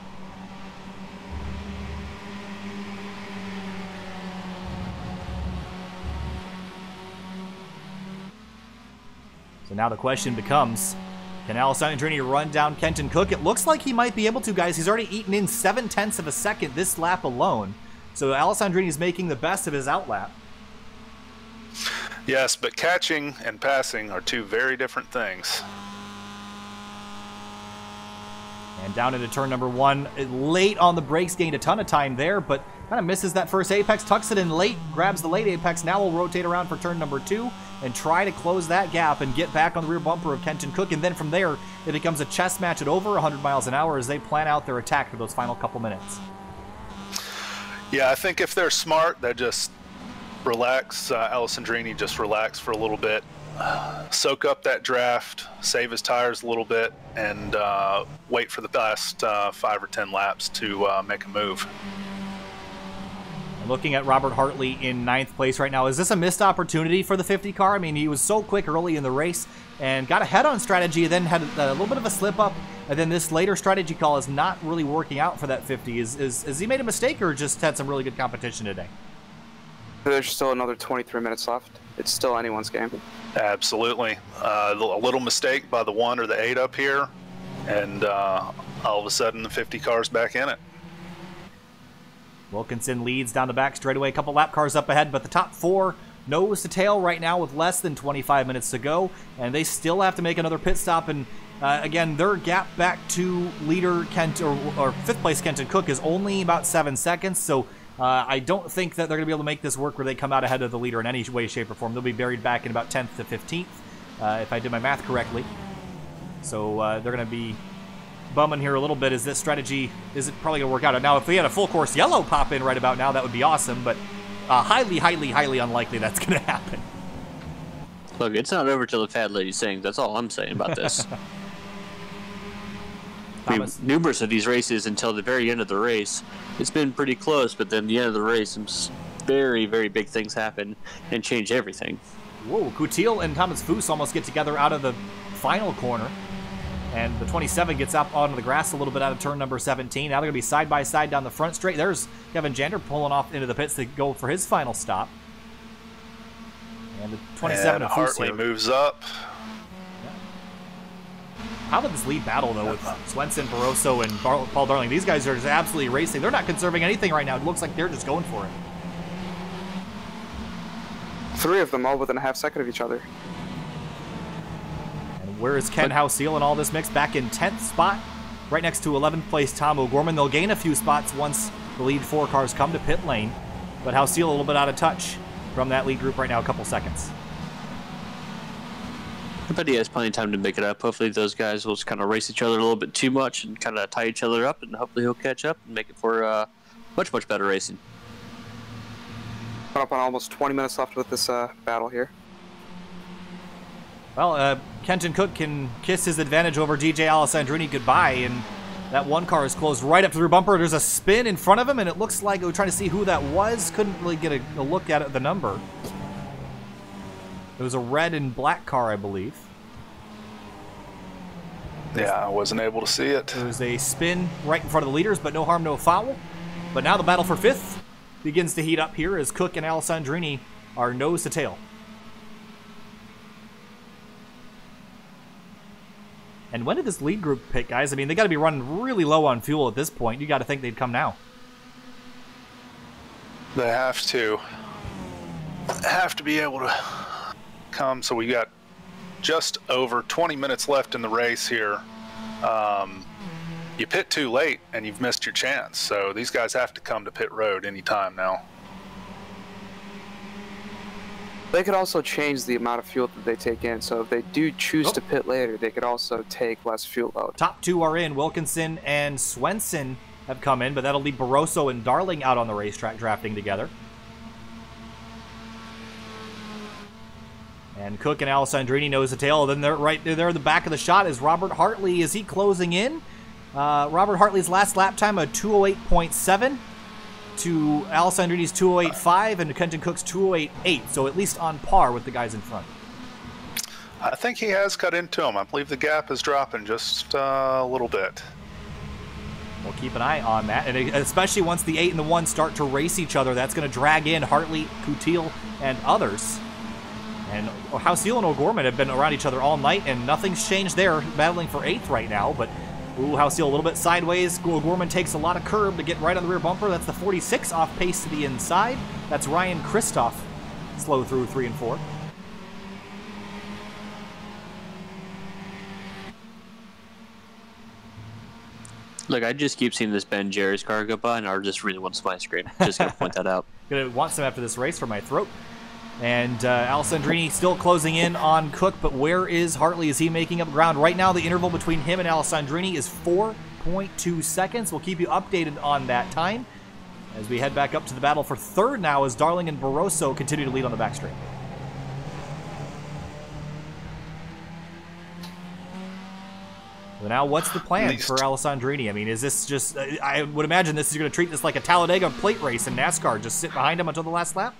So now the question becomes, can Alessandrini run down Kenton Cook? It looks like he might be able to, guys. He's already eaten in 0.7 of a second this lap alone. So Alessandrini is making the best of his outlap. Yes, but catching and passing are 2 very different things. And down into turn number 1, late on the brakes, gained a ton of time there, but kind of misses that first apex, tucks it in late, grabs the late apex. Now we'll rotate around for turn number 2 and try to close that gap and get back on the rear bumper of Kenton Cook. And then from there, it becomes a chess match at over 100 miles an hour as they plan out their attack for those final couple minutes. Yeah, I think if they're smart, they just relax. Alessandrini just relax for a little bit, soak up that draft, save his tires a little bit, and wait for the last 5 or 10 laps to make a move. Looking at Robert Hartley in 9th place right now, is this a missed opportunity for the 50 car? I mean, he was so quick early in the race and got ahead on strategy, then had a little bit of a slip up, and then this later strategy call is not really working out for that 50. Is he made a mistake or just had some really good competition today? There's still another 23 minutes left. It's still anyone's game. Absolutely. A little mistake by the 1 or the 8 up here, and all of a sudden the 50 car's back in it. Wilkinson leads down the back straightaway, a couple lap cars up ahead, but the top 4 nose to tail right now with less than 25 minutes to go, and they still have to make another pit stop. And again, their gap back to leader Kent or 5th place Kenton Cook is only about 7 seconds, so I don't think that they're going to be able to make this work where they come out ahead of the leader in any way, shape, or form. They'll be buried back in about 10th to 15th, if I did my math correctly. So they're going to be bumming here a little bit. Is this strategy, is it probably going to work out? Now, if we had a full course yellow pop in right about now, that would be awesome, but highly, highly, highly unlikely that's going to happen. Look, it's not over till the fat lady sings. That's all I'm saying about this. I mean, numerous of these races until the very end of the race, it's been pretty close, but then the end of the race, some very, very big things happen and change everything. Whoa, Coutil and Thomas Foose almost get together out of the final corner. And the 27 gets up onto the grass a little bit out of turn number 17. Now they're going to be side by side down the front straight. There's Kevin Jander pulling off into the pits to go for his final stop. And the 27 and Hartley moves up. How about this lead battle, though, with Swenson, Barroso, and Paul Darling? These guys are just absolutely racing. They're not conserving anything right now. It looks like they're just going for it. 3 of them all within a half second of each other. And where is Ken Houseal in all this mix? Back in 10th spot, right next to 11th place Tom O'Gorman. They'll gain a few spots once the lead 4 cars come to pit lane. But Houseal a little bit out of touch from that lead group right now, a couple seconds. But he has plenty of time to make it up. Hopefully those guys will just kind of race each other a little bit too much and kind of tie each other up, and hopefully he'll catch up and make it for much, much better racing. Coming up on almost 20 minutes left with this battle here. Well, Kenton Cook can kiss his advantage over DJ Alessandrini goodbye, and that 1 car is closed right up through bumper. There's a spin in front of him, and it looks like we're trying to see who that was. Couldn't really get a look at it, the number. It was a red and black car, I believe. Yeah, I wasn't able to see it. There was a spin right in front of the leaders, but no harm, no foul. But now the battle for 5th begins to heat up here as Cook and Alessandrini are nose to tail. And when did this lead group pit, guys? I mean, they got to be running really low on fuel at this point. You got to think they'd come now. They have to be able to come. So we got just over 20 minutes left in the race here. You pit too late and you've missed your chance. So these guys have to come to pit road anytime now. They could also change the amount of fuel that they take in. So if they do choose to pit later, they could also take less fuel load. Top 2 are in. Wilkinson and Swenson have come in, but that'll leave Barroso and Darling out on the racetrack drafting together. And Cook and Alessandrini nose to tail. Then they're right there in the back of the shot is Robert Hartley. Is he closing in? Robert Hartley's last lap time, a 208.7 to Alessandrini's 208.5 and Kenton Cook's 208.8. So at least on par with the guys in front. I think he has cut into him. I believe the gap is dropping just a little bit. We'll keep an eye on that, and especially once the 8 and the 1 start to race each other, that's going to drag in Hartley, Coutil, and others. And Hausiel and O'Gorman have been around each other all night, and nothing's changed there, battling for 8th right now. But Hausiel a little bit sideways. O'Gorman takes a lot of curb to get right on the rear bumper. That's the 46 off pace to the inside. That's Ryan Christoph slow through 3 and 4. Look, I just keep seeing this Ben Jerry's car go by, and I just really wants my screen. Just gonna point that out. Gonna want some after this race for my throat. And Alessandrini still closing in on Cook, but where is Hartley? Is he making up ground? Right now, the interval between him and Alessandrini is 4.2 seconds. We'll keep you updated on that time as we head back up to the battle for 3rd now as Darling and Barroso continue to lead on the back straight. So now what's the plan for Alessandrini? I mean, is this just, I would imagine this is going to treat this like a Talladega plate race in NASCAR, just sit behind him until the last lap?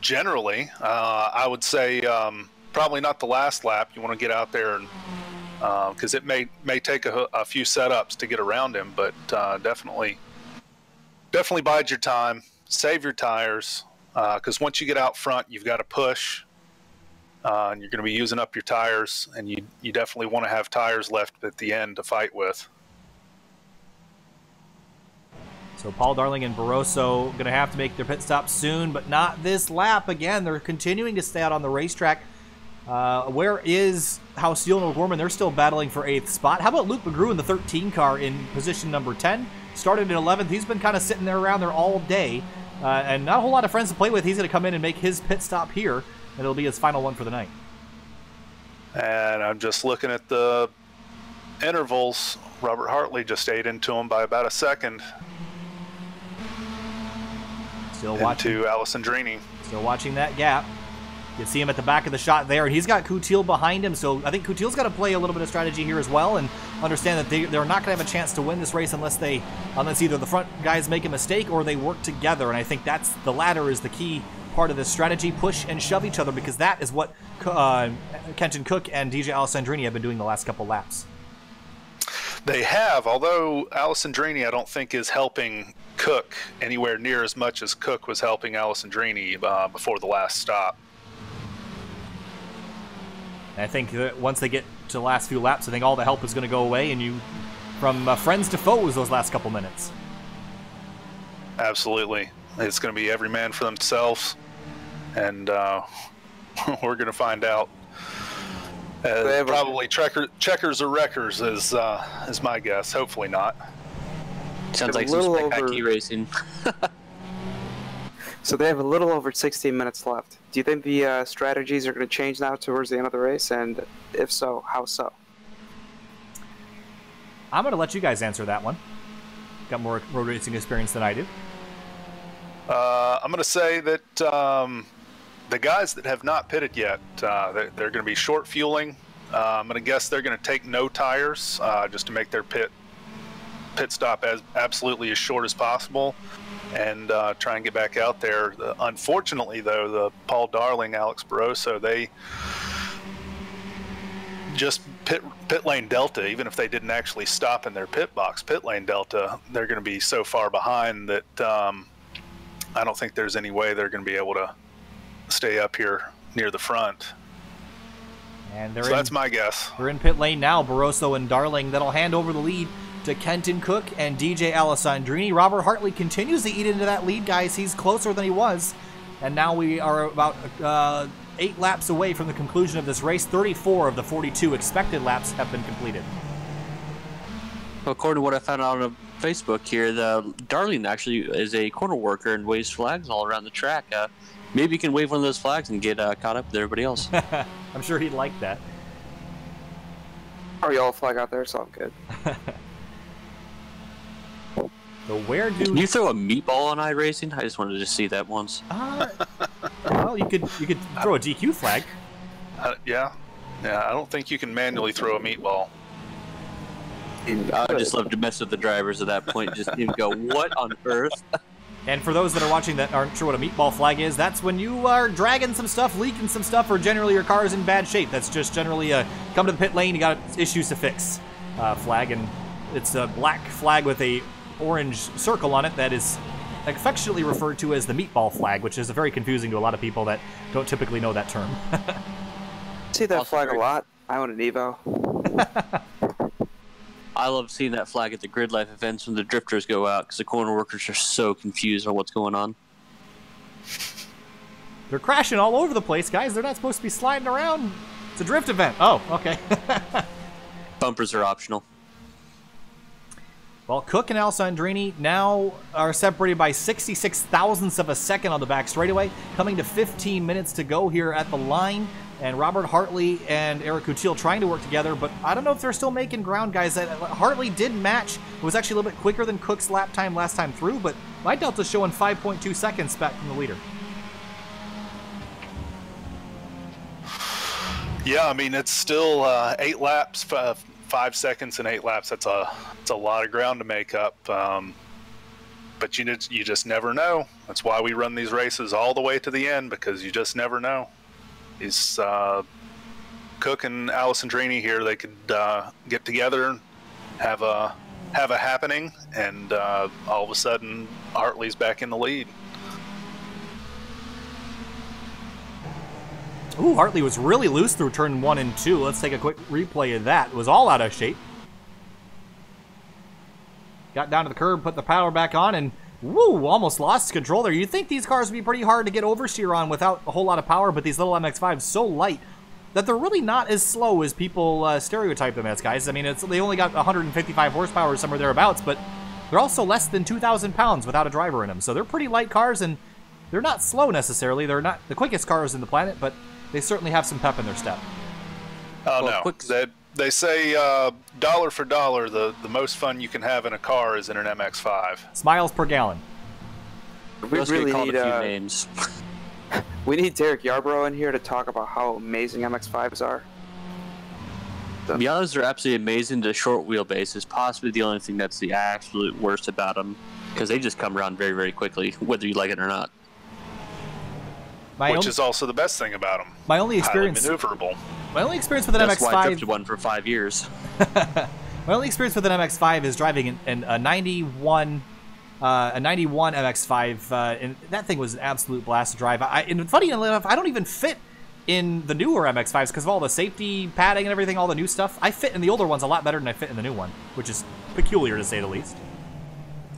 Generally, I would say probably not the last lap. You want to get out there and because it may take a few setups to get around him, but definitely bide your time, save your tires, because once you get out front, you've got to push. And you're going to be using up your tires, and you definitely want to have tires left at the end to fight with. So Paul Darling and Barroso going to have to make their pit stop soon, but not this lap. Again, they're continuing to stay out on the racetrack. Where is Hausiel and O'Gorman? They're still battling for 8th spot. How about Luke McGrew in the 13 car in position number 10? Started in 11th. He's been kind of sitting there around there all day, and not a whole lot of friends to play with. He's going to come in and make his pit stop here. It'll be his final one for the night. And I'm just looking at the intervals. Robert Hartley just ate into him by about a second. Still watching. Into Alessandrini. Still watching that gap. You see him at the back of the shot there, and he's got Coutil behind him, so I think Coutil's got to play a little bit of strategy here as well and understand that they're not going to have a chance to win this race unless either the front guys make a mistake or they work together, and I think that's the latter is the key part of this strategy. Push and shove each other, because that is what Kenton Cook and DJ Alessandrini have been doing the last couple laps. They have, although Alessandrini I don't think is helping Cook anywhere near as much as Cook was helping Alessandrini before the last stop. And I think that once they get to the last few laps, I think all the help is going to go away, and you from friends to foes those last couple minutes. Absolutely. It's going to be every man for themselves, and we're going to find out. Probably checkers or wreckers is my guess. Hopefully not. Sounds like some spectacular racing. So they have a little over 16 minutes left. Do you think the strategies are going to change now towards the end of the race? And if so, how so? I'm going to let you guys answer that one. Got more road racing experience than I do. I'm going to say that the guys that have not pitted yet, they're going to be short fueling. I'm going to guess they're going to take no tires just to make their pit stop absolutely as short as possible and try and get back out there. Unfortunately, though, the Paul Darling, Alex Barroso, they just pit lane delta, even if they didn't actually stop in their pit box, pit lane delta, they're going to be so far behind that I don't think there's any way they're going to be able to stay up here near the front. And they're So that's my guess. They're in pit lane now, Barroso and Darling. That'll hand over the lead to Kenton Cook and DJ Alessandrini. Robert Hartley continues to eat into that lead, guys. He's closer than he was. And now we are about 8 laps away from the conclusion of this race. 34 of the 42 expected laps have been completed. Well, according to what I found out on Facebook here, the Darling actually is a corner worker and waves flags all around the track. Maybe you can wave one of those flags and get caught up with everybody else. I'm sure he'd like that. Our yellow flag out there, so I'm good. So where do Can you throw a meatball on iRacing? I just wanted to see that once. well, you could throw a DQ flag. Yeah. I don't think you can manually throw a meatball. I would just love to mess with the drivers at that point. Just even go, what on earth? And for those that are watching that aren't sure what a meatball flag is, that's when you are dragging some stuff, leaking some stuff, or generally your car is in bad shape. That's just generally a come to the pit lane, you got issues to fix flag. And it's a black flag with a orange circle on it that is affectionately referred to as the meatball flag, which is very confusing to a lot of people that don't typically know that term. See that flag a lot. I own an Evo. I love seeing that flag at the grid life events when the drifters go out because the corner workers are so confused on what's going on. They're crashing all over the place, guys. They're not supposed to be sliding around. It's a drift event. Oh, okay. Bumpers are optional. Well, Cook and Alessandrini now are separated by 66 thousandths of a second on the back straightaway, coming to 15 minutes to go here at the line. And Robert Hartley and Eric Coutil trying to work together, but I don't know if they're still making ground, guys. Hartley did match. It was actually a little bit quicker than Cook's lap time last time through, but my delta's showing 5.2 seconds back from the leader. Yeah, I mean, it's still 8 laps, 5 seconds and 8 laps. It's a lot of ground to make up. But you just never know. That's why we run these races all the way to the end, because you just never know. These Cook and Alessandrini here, they could get together and have a happening, and all of a sudden Hartley's back in the lead. Ooh, Hartley was really loose through turn 1 and 2. Let's take a quick replay of that. It was all out of shape. Got down to the curb, put the power back on, and woo, almost lost control there. You'd think these cars would be pretty hard to get oversteer on without a whole lot of power, but these little MX-5s so light that they're really not as slow as people stereotype them as, guys. I mean, they only got 155 horsepower somewhere thereabouts, but they're also less than 2,000 pounds without a driver in them. So they're pretty light cars, and they're not slow necessarily. They're not the quickest cars in the planet, but they certainly have some pep in their step. Oh, well, no. They say dollar for dollar, the most fun you can have in a car is in an MX-5. Miles per gallon. We really need a few names. We need Derek Yarbrough in here to talk about how amazing MX-5s are. Miatas are absolutely amazing. The short wheelbase is possibly the only thing that's the absolute worst about them, because they just come around very, very quickly, whether you like it or not. Which is also the best thing about them. My only experience, highly maneuverable. My only experience with an That's MX-5. Why I drifted one for 5 years. My only experience with an MX-5 is driving a 91 MX-5, and that thing was an absolute blast to drive. And funny enough, I don't even fit in the newer MX-5s because of all the safety padding and everything, all the new stuff. I fit in the older ones a lot better than I fit in the new one, which is peculiar to say the least.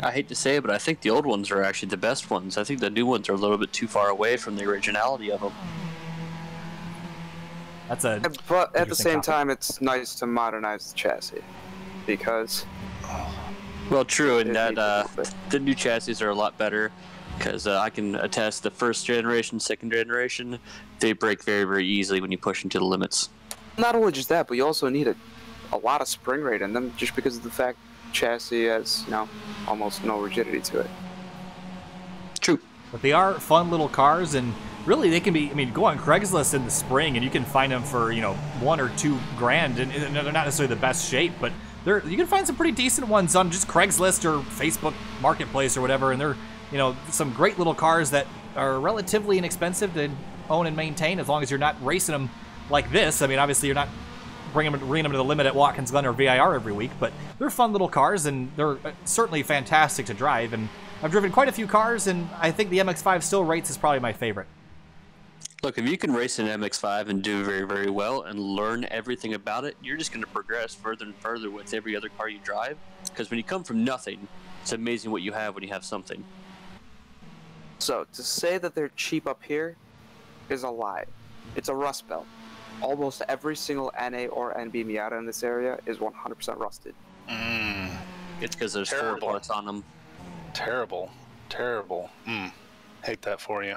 I hate to say it, but I think the old ones are actually the best ones. I think the new ones are a little bit too far away from the originality of them. But at the same time, it's nice to modernize the chassis, because... Well, true, and that the new chassis are a lot better, because I can attest the first generation, second generation, they break very, very easily when you push them to the limits. Not only just that, but you also need a lot of spring rate in them, just because of the fact chassis has, you know, almost no rigidity to it. True. But they are fun little cars, and really they can be, I mean, go on Craigslist in the spring and you can find them for, you know, $1 or $2 grand, and they're not necessarily the best shape, but you can find some pretty decent ones on just Craigslist or Facebook Marketplace or whatever, and they're, you know, some great little cars that are relatively inexpensive to own and maintain, as long as you're not racing them like this. I mean, obviously you're not bringing them to the limit at Watkins Glen or VIR every week, but they're fun little cars, and they're certainly fantastic to drive. And I've driven quite a few cars, and I think the MX-5 still rates as probably my favorite. Look, if you can race an MX-5 and do very, very well and learn everything about it, you're just going to progress further and further with every other car you drive. Because when you come from nothing, it's amazing what you have when you have something. So, to say that they're cheap up here is a lie. It's a rust belt. Almost every single NA or NB Miata in this area is 100% rusted. It's because there's 4 parts on them. Terrible. Terrible. Hate that for you.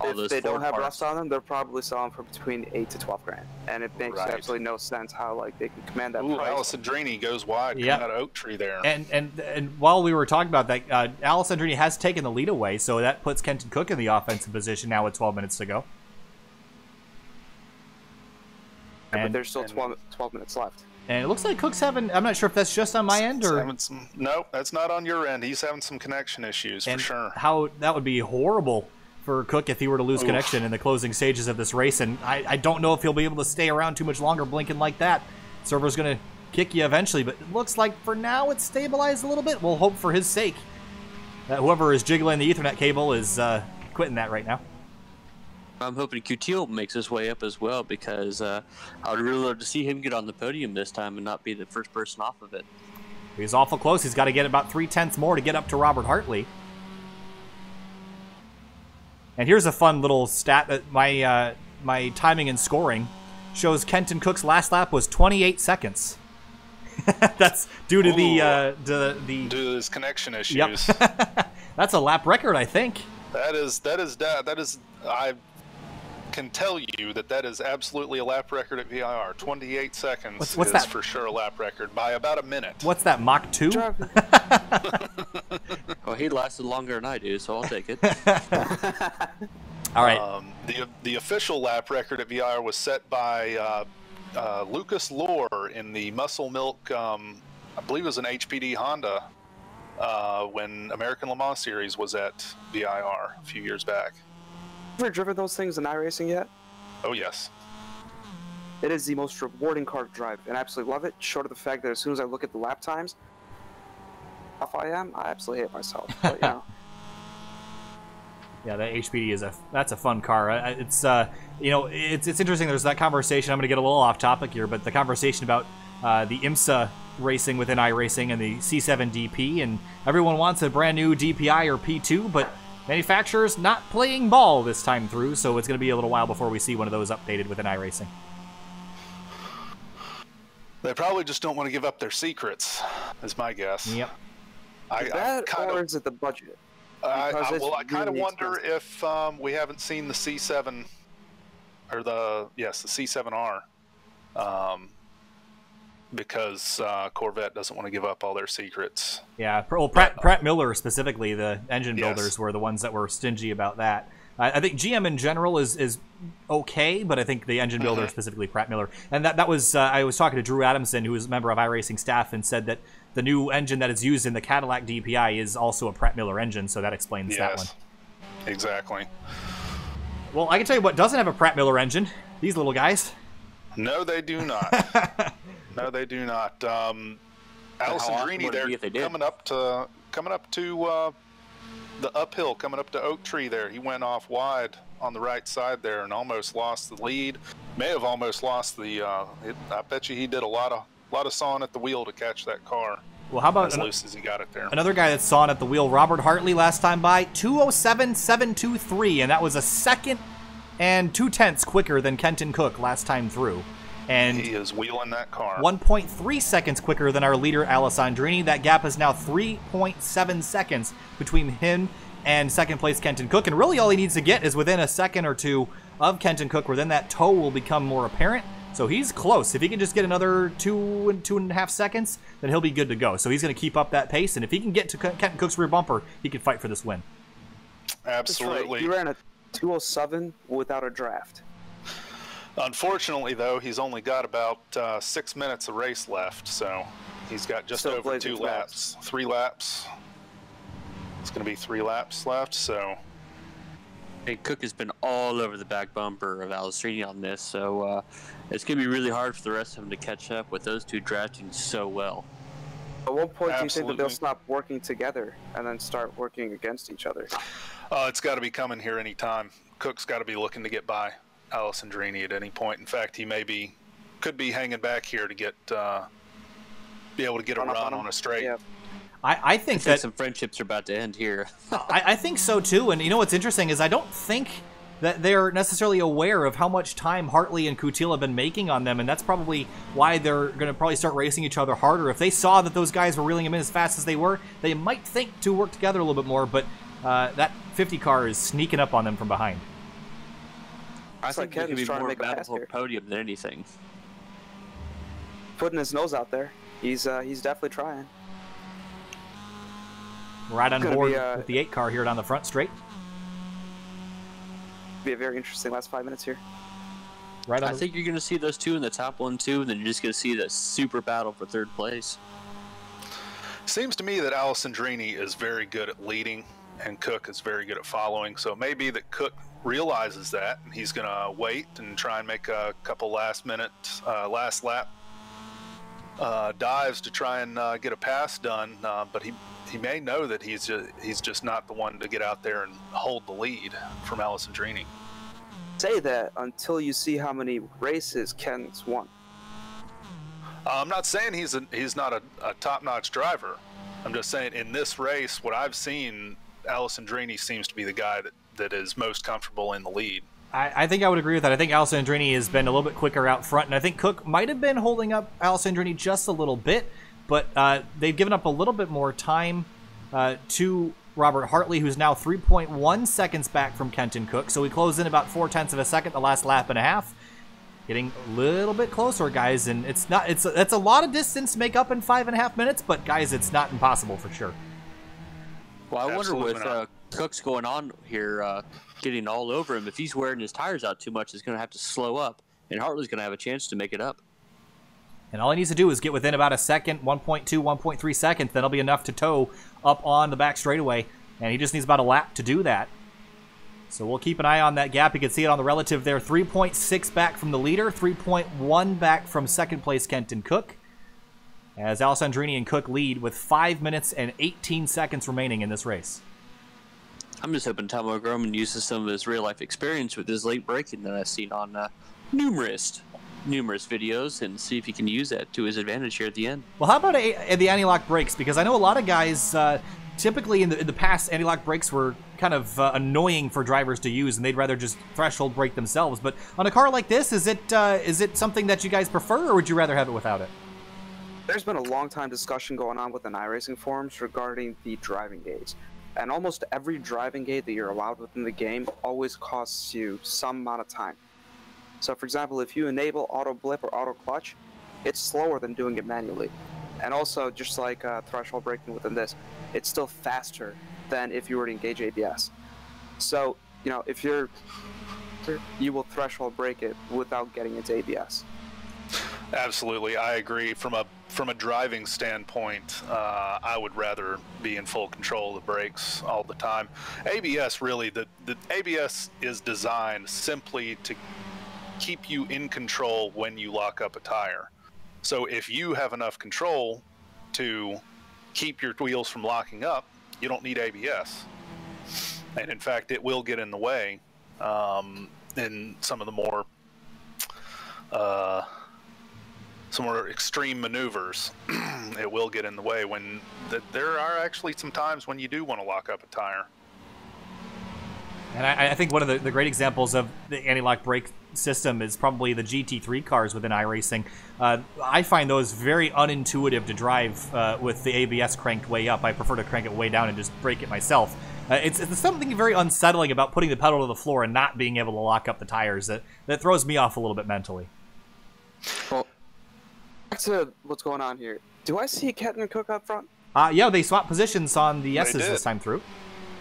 If they don't have rust on them, they're probably selling for between 8 to 12 grand, and it makes absolutely no sense how like they can command that price. Alessandrini goes wide, coming out of Oak Tree there. And while we were talking about that, Alessandrini has taken the lead away, so that puts Kenton Cook in the offensive position now with 12 minutes to go. But there's still 12 minutes left. And it looks like Cook's having, I'm not sure if that's just on my end or... No, that's not on your end. He's having some connection issues for sure. How that would be horrible for Cook if he were to lose connection in the closing stages of this race, and I don't know if he'll be able to stay around too much longer blinking like that. Server's going to kick you eventually, but it looks like for now it's stabilized a little bit. We'll hope for his sake that whoever is jiggling the Ethernet cable is quitting that right now. I'm hoping QTL makes his way up as well, because I would really love to see him get on the podium this time and not be the first person off of it. He's awful close. He's got to get about 3/10 more to get up to Robert Hartley. And here's a fun little stat that my timing and scoring shows Kenton Cook's last lap was 28 seconds. That's due to due to his connection issues. Yep. That's a lap record, I think. That is I can tell you that is absolutely a lap record at VIR. 28 seconds what's is that? For sure a lap record by about a minute. What's that, Mach 2? Well, he lasted longer than I do, so I'll take it. All right. The official lap record at VIR was set by Lucas Lohr in the Muscle Milk, I believe it was an HPD Honda, when American Le Mans Series was at VIR a few years back. Ever driven those things in iRacing yet? Oh, yes. It is the most rewarding car to drive, and I absolutely love it, short of the fact that as soon as I look at the lap times, how far I am, I absolutely hate myself. But, you know. Yeah, that HPD that's a fun car. It's it's interesting. There's that conversation. I'm going to get a little off topic here, but the conversation about the IMSA racing within iRacing and the C7 DP, and everyone wants a brand new DPI or P2, but manufacturers not playing ball this time through, so it's going to be a little while before we see one of those updated within iRacing. They probably just don't want to give up their secrets, is my guess. Yep. Or is it the budget? I kind of wonder if we haven't seen the C7 or the C7R, because Corvette doesn't want to give up all their secrets. Yeah, well, Pratt Miller specifically, the engine builders were the ones that were stingy about that. I think GM in general is okay, but I think the engine builder, specifically Pratt Miller, and that was I was talking to Drew Adamson, who is a member of iRacing staff, and said that the new engine that is used in the Cadillac DPI is also a Pratt Miller engine, so that explains that one. Exactly. Well, I can tell you what doesn't have a Pratt Miller engine. These little guys. No, they do not. No, they do not. Alessandrini there coming up to the uphill, coming up to Oak Tree there. He went off wide on the right side there and almost lost the lead. May have almost lost the. I bet you he did a lot of sawing at the wheel to catch that car. Well, how about as loose as he got it there? Another guy that's sawing at the wheel, Robert Hartley, last time by 2:07.723, and that was a second and 2/10 quicker than Kenton Cook last time through. And he is wheeling that car. 1.3 seconds quicker than our leader, Alessandrini. That gap is now 3.7 seconds between him and second place Kenton Cook. And really all he needs to get is within a second or two of Kenton Cook, where then that toe will become more apparent. So he's close. If he can just get another 2.5 seconds, then he'll be good to go. So he's going to keep up that pace. And if he can get to Kenton Cook's rear bumper, he can fight for this win. Absolutely. Right. He ran a 2:07 without a draft. Unfortunately, though, he's only got about 6 minutes of race left, so he's got just over 2 laps. 3 laps. It's going to be 3 laps left, so... Hey, Cook has been all over the back bumper of Alessandrini on this, so it's going to be really hard for the rest of them to catch up with those two drafting so well. At what point do you think that they'll stop working together and then start working against each other? It's got to be coming here any time. Cook's got to be looking to get by Alessandrini at any point. In fact, he could be hanging back here to be able to get a run on a straight. Yeah. I think that some friendships are about to end here. I think so too. And you know what's interesting is I don't think that they're necessarily aware of how much time Hartley and Coutil have been making on them, and that's probably why they're going to probably start racing each other harder. If they saw that those guys were reeling them in as fast as they were, they might think to work together a little bit more, but that 50 car is sneaking up on them from behind. I think like it could be trying to more make a battle pass for here. podium than anything. Putting his nose out there. He's definitely trying. Right on Gonna board be, with the 8 car here down the front straight. Be a very interesting last 5 minutes here. Right on. I think you're going to see those two in the top 1-2, and then you're just going to see the super battle for third place. Seems to me that Alessandrini is very good at leading, and Cook is very good at following. So it may be that Cook realizes that, and he's going to wait and try and make a couple last lap dives to try and get a pass done. But he may know that he's just not the one to get out there and hold the lead from Alessandrini. Say that until you see how many races Ken's won. I'm not saying he's not a top-notch driver. I'm just saying in this race, what I've seen, Alessandrini seems to be the guy that is most comfortable in the lead. I think I would agree with that. I think Alessandrini has been a little bit quicker out front, and I think Cook might have been holding up Alessandrini just a little bit, but they've given up a little bit more time to Robert Hartley, who's now 3.1 seconds back from Kenton Cook. So we close in about 0.4 of a second, the last lap and a half. Getting a little bit closer, guys, and it's a lot of distance to make up in 5.5 minutes, but guys, it's not impossible for sure. Well, I wonder Absolutely with not. Cook's going on here, getting all over him, if he's wearing his tires out too much, he's going to have to slow up, and Hartley's going to have a chance to make it up. And all he needs to do is get within about a second, 1.2, 1.3 seconds. That'll be enough to tow up on the back straightaway. And he just needs about a lap to do that. So we'll keep an eye on that gap. You can see it on the relative there. 3.6 back from the leader, 3.1 back from second place Kenton Cook. As Alessandrini and Cook lead with 5 minutes and 18 seconds remaining in this race. I'm just hoping Tom O'Gorman uses some of his real-life experience with his late braking that I've seen on numerous videos, and see if he can use that to his advantage here at the end. Well, how about the anti-lock brakes? Because I know a lot of guys, typically in the past, anti-lock brakes were kind of annoying for drivers to use, and they'd rather just threshold brake themselves. But on a car like this, is it something that you guys prefer, or would you rather have it without it? There's been a long time discussion going on within iRacing forums regarding the driving gates. And almost every driving gate that you're allowed within the game always costs you some amount of time. So for example, if you enable auto blip or auto clutch, it's slower than doing it manually. And also, just like threshold braking within this, it's still faster than if you were to engage ABS. So, you know, if you will threshold brake it without getting into ABS. Absolutely, I agree. From a driving standpoint, I would rather be in full control of the brakes all the time. ABS really, the ABS is designed simply to keep you in control when you lock up a tire. So if you have enough control to keep your wheels from locking up, you don't need ABS. And in fact, it will get in the way in some of the more extreme maneuvers. It will get in the way when there are actually some times when you do want to lock up a tire. And I think one of the great examples of the anti-lock brake system is probably the GT3 cars within iRacing. I find those very unintuitive to drive with the ABS cranked way up. I prefer to crank it way down and just brake it myself. It's something very unsettling about putting the pedal to the floor and not being able to lock up the tires that throws me off a little bit mentally. Well, back to what's going on here. Do I see Kenton Cook up front? Yeah, they swapped positions on the S's this time through.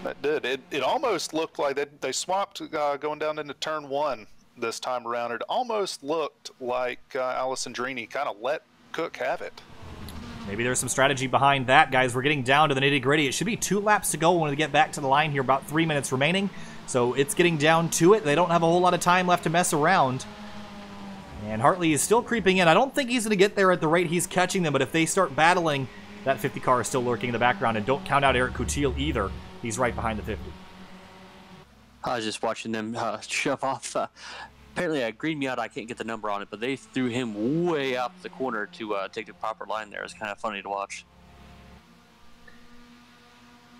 That did. It almost looked like they swapped going down into turn one this time around. It almost looked like Alessandrini kind of let Cook have it. Maybe there's some strategy behind that, guys. We're getting down to the nitty-gritty. It should be 2 laps to go when we get back to the line here, about 3 minutes remaining. So it's getting down to it. They don't have a whole lot of time left to mess around. And Hartley is still creeping in. I don't think he's going to get there at the rate he's catching them, but if they start battling, that 50 car is still lurking in the background. And don't count out Eric Coutil either. He's right behind the 50. I was just watching them shove off. Apparently, a green Miata, I can't get the number on it, but they threw him way out the corner to take the proper line there. It's kind of funny to watch.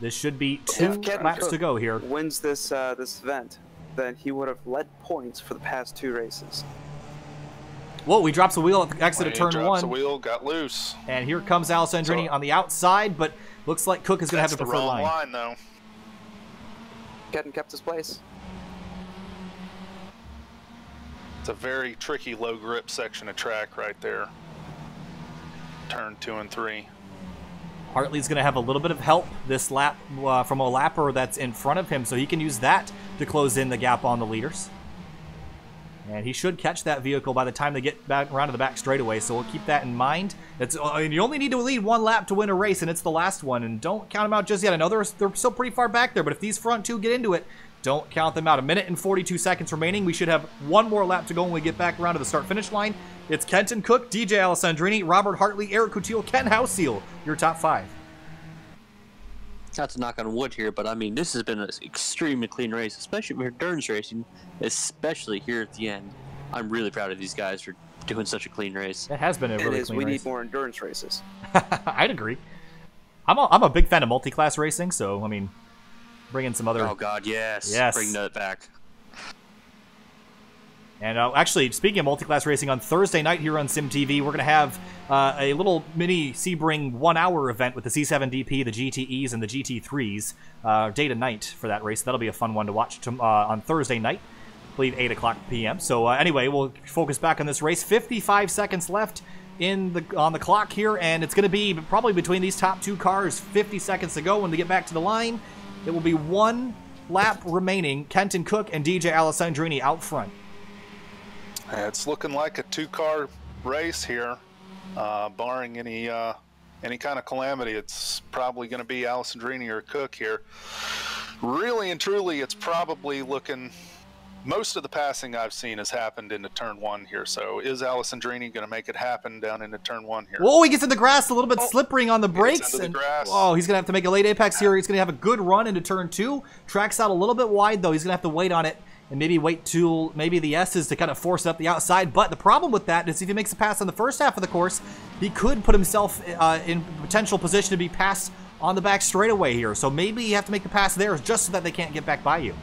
This should be 2 laps to go here. Wins this event, then he would have led points for the past 2 races. Whoa, he drops a wheel at the exit of turn 1. Drops a wheel, got loose. And here comes Alessandrini on the outside, but looks like Cook is going to have the preferred line. That's the wrong line, though. Hadn't kept his place. It's a very tricky low grip section of track right there. Turn 2 and 3. Hartley's going to have a little bit of help this lap from a lapper that's in front of him, so he can use that to close in the gap on the leaders. And he should catch that vehicle by the time they get back around to the back straightaway, so we'll keep that in mind. You only need to lead 1 lap to win a race, and it's the last one, and don't count them out just yet. I know they're still pretty far back there, but if these front 2 get into it, don't count them out. 1 minute and 42 seconds remaining. We should have 1 more lap to go when we get back around to the start-finish line. It's Kenton Cook, DJ Alessandrini, Robert Hartley, Eric Coutil, Ken Houseel, your top 5. Not to knock on wood here, but I mean, this has been an extremely clean race, especially for endurance racing, especially here at the end. I'm really proud of these guys for doing such a clean race. It has been a really clean race. We need more endurance races. I'd agree. I'm a big fan of multi-class racing, so, I mean, bring in some other... Oh, God, yes. Bring that back. And actually, speaking of multi-class racing, on Thursday night here on SimTV, we're going to have a little mini Sebring 1-hour event with the C7DP, the GTEs, and the GT3s, day to night for that race. That'll be a fun one to watch on Thursday night, I believe 8 o'clock p.m. So anyway, we'll focus back on this race. 55 seconds left on the clock here, and it's going to be probably between these top 2 cars, 50 seconds to go when they get back to the line. It will be 1 lap remaining. Kenton Cook and DJ Alessandrini out front. It's looking like a 2-car race here, barring any kind of calamity. It's probably going to be Alessandrini or Cook here. Really and truly, it's probably looking... Most of the passing I've seen has happened into turn 1 here. So is Alessandrini going to make it happen down into turn 1 here? Whoa, he gets in the grass, a little bit slippery on the brakes. Into the grass. Oh, he's going to have to make a late apex here. He's going to have a good run into turn 2. Track's out a little bit wide, though. He's going to have to wait on it. And maybe wait till maybe the S's to kind of force up the outside. But the problem with that is if he makes a pass on the first half of the course, he could put himself in potential position to be passed on the back straightaway here. So maybe you have to make the pass there just so that they can't get back by you.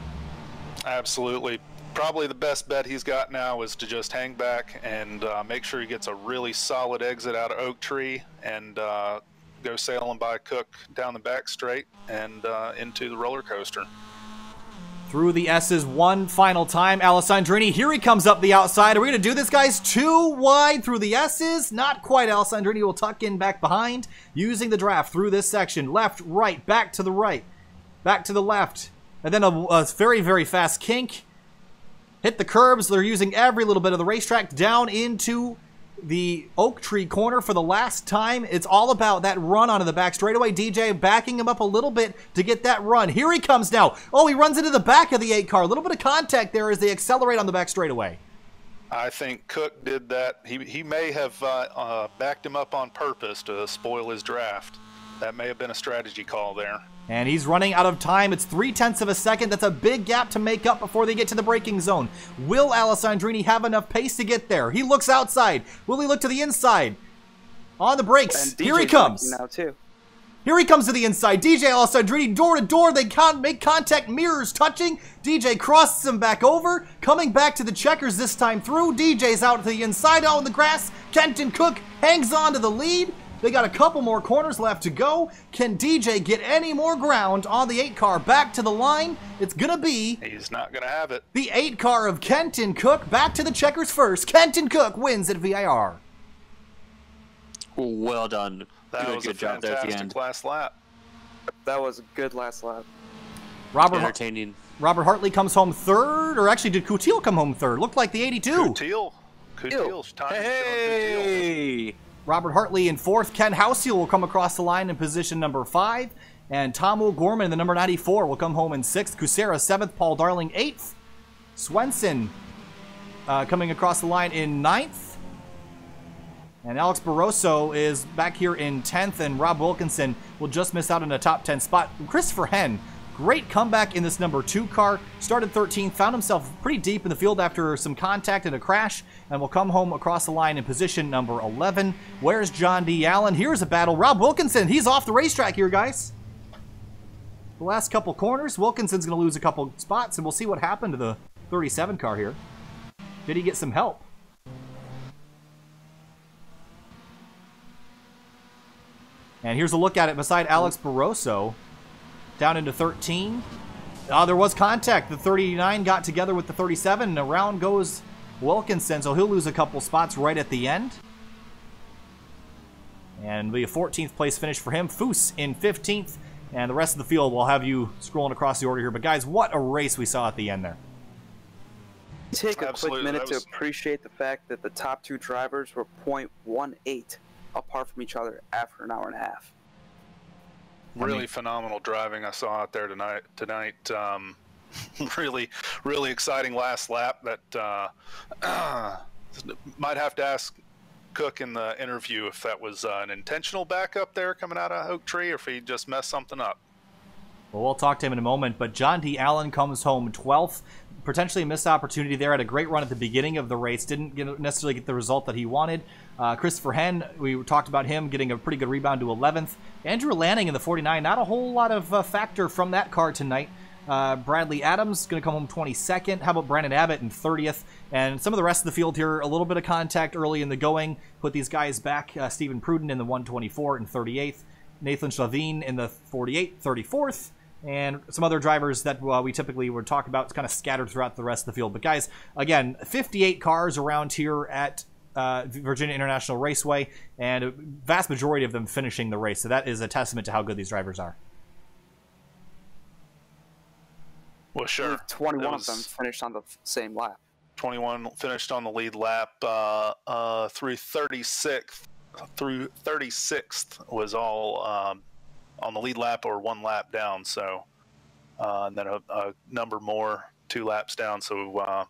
Absolutely. Probably the best bet he's got now is to just hang back and make sure he gets a really solid exit out of Oak Tree and go sailing by Cook down the back straight and into the roller coaster. Through the S's one final time. Alessandrini, here he comes up the outside. Are we going to do this, guys? 2 wide through the S's? Not quite. Alessandrini will tuck in back behind, using the draft through this section. Left, right, back to the right, back to the left. And then a very, very fast kink. Hit the curbs. They're using every little bit of the racetrack down into the Oak Tree corner for the last time. It's all about that run onto the back straightaway. DJ backing him up a little bit to get that run. Here he comes now. Oh, he runs into the back of the 8 car. A little bit of contact there as they accelerate on the back straightaway. I think Cook did that. He may have backed him up on purpose to spoil his draft. That may have been a strategy call there. And he's running out of time. It's 0.3 of a second. That's a big gap to make up before they get to the braking zone. Will Alessandrini have enough pace to get there? He looks outside. Will he look to the inside? On the brakes. Here he comes. Now too. Here he comes to the inside. DJ Alessandrini, door to door. They can't make contact. Mirrors touching. DJ crosses him back over. Coming back to the checkers this time through. DJ's out to the inside out in the grass. Kenton Cook hangs on to the lead. They got a couple more corners left to go. Can DJ get any more ground on the 8 car back to the line? It's going to be... He's not going to have it. The 8 car of Kenton Cook back to the checkers first. Kenton Cook wins at VIR. Well done. That was good a job there at the end. fantastic last lap. That was a good last lap. Entertaining. Robert Hartley comes home 3rd, or actually did Coutil come home 3rd? Looked like the 82. Coutil's time. Hey! Robert Hartley in 4th. Ken Houseel will come across the line in position number 5. And Tom O'Gorman, the number 94, will come home in 6th. Kucera 7th. Paul Darling 8th. Swenson coming across the line in 9th. And Alex Barroso is back here in 10th. And Rob Wilkinson will just miss out on a top 10 spot. Christopher Henn Great comeback in this number 2 car. Started 13th, found himself pretty deep in the field after some contact and a crash, and will come home across the line in position number 11. Where's John D. Allen? Here's a battle. Rob Wilkinson, he's off the racetrack here, guys. The last couple corners, Wilkinson's going to lose a couple spots, and we'll see what happened to the 37 car here. Did he get some help? And here's a look at it beside Alex Barroso. Down into 13. There was contact. The 39 got together with the 37, and around goes Wilkinson, so he'll lose a couple spots right at the end. And be a 14th place finish for him. Foose in 15th, and the rest of the field will have you scrolling across the order here. But guys, what a race we saw at the end there. Take a quick minute to appreciate the fact that the top 2 drivers were .18 apart from each other after an hour and a half. Really phenomenal driving I saw out there tonight. Really exciting last lap that might have to ask Cook in the interview if that was an intentional backup there coming out of Oak Tree or if he just messed something up. Well, we'll talk to him in a moment, but John D. Allen comes home 12th. Potentially a missed opportunity there. Had a great run at the beginning of the race. Didn't necessarily get the result that he wanted. Christopher Henn, we talked about him getting a pretty good rebound to 11th. Andrew Lanning in the 49. Not a whole lot of factor from that car tonight. Bradley Adams going to come home 22nd. How about Brandon Abbott in 30th? And some of the rest of the field here, a little bit of contact early in the going. Put these guys back. Stephen Pruden in the 124 and 38th. Nathan Slavine in the 48, 34th. And some other drivers that we typically would talk about kind of scattered throughout the rest of the field. But guys, again, 58 cars around here at Virginia International Raceway, and a vast majority of them finishing the race. So that is a testament to how good these drivers are. Well, sure. 21 of them finished on the same lap. 21 finished on the lead lap through 36th. Through 36th was all on the lead lap or 1 lap down. So and then a number more 2 laps down. So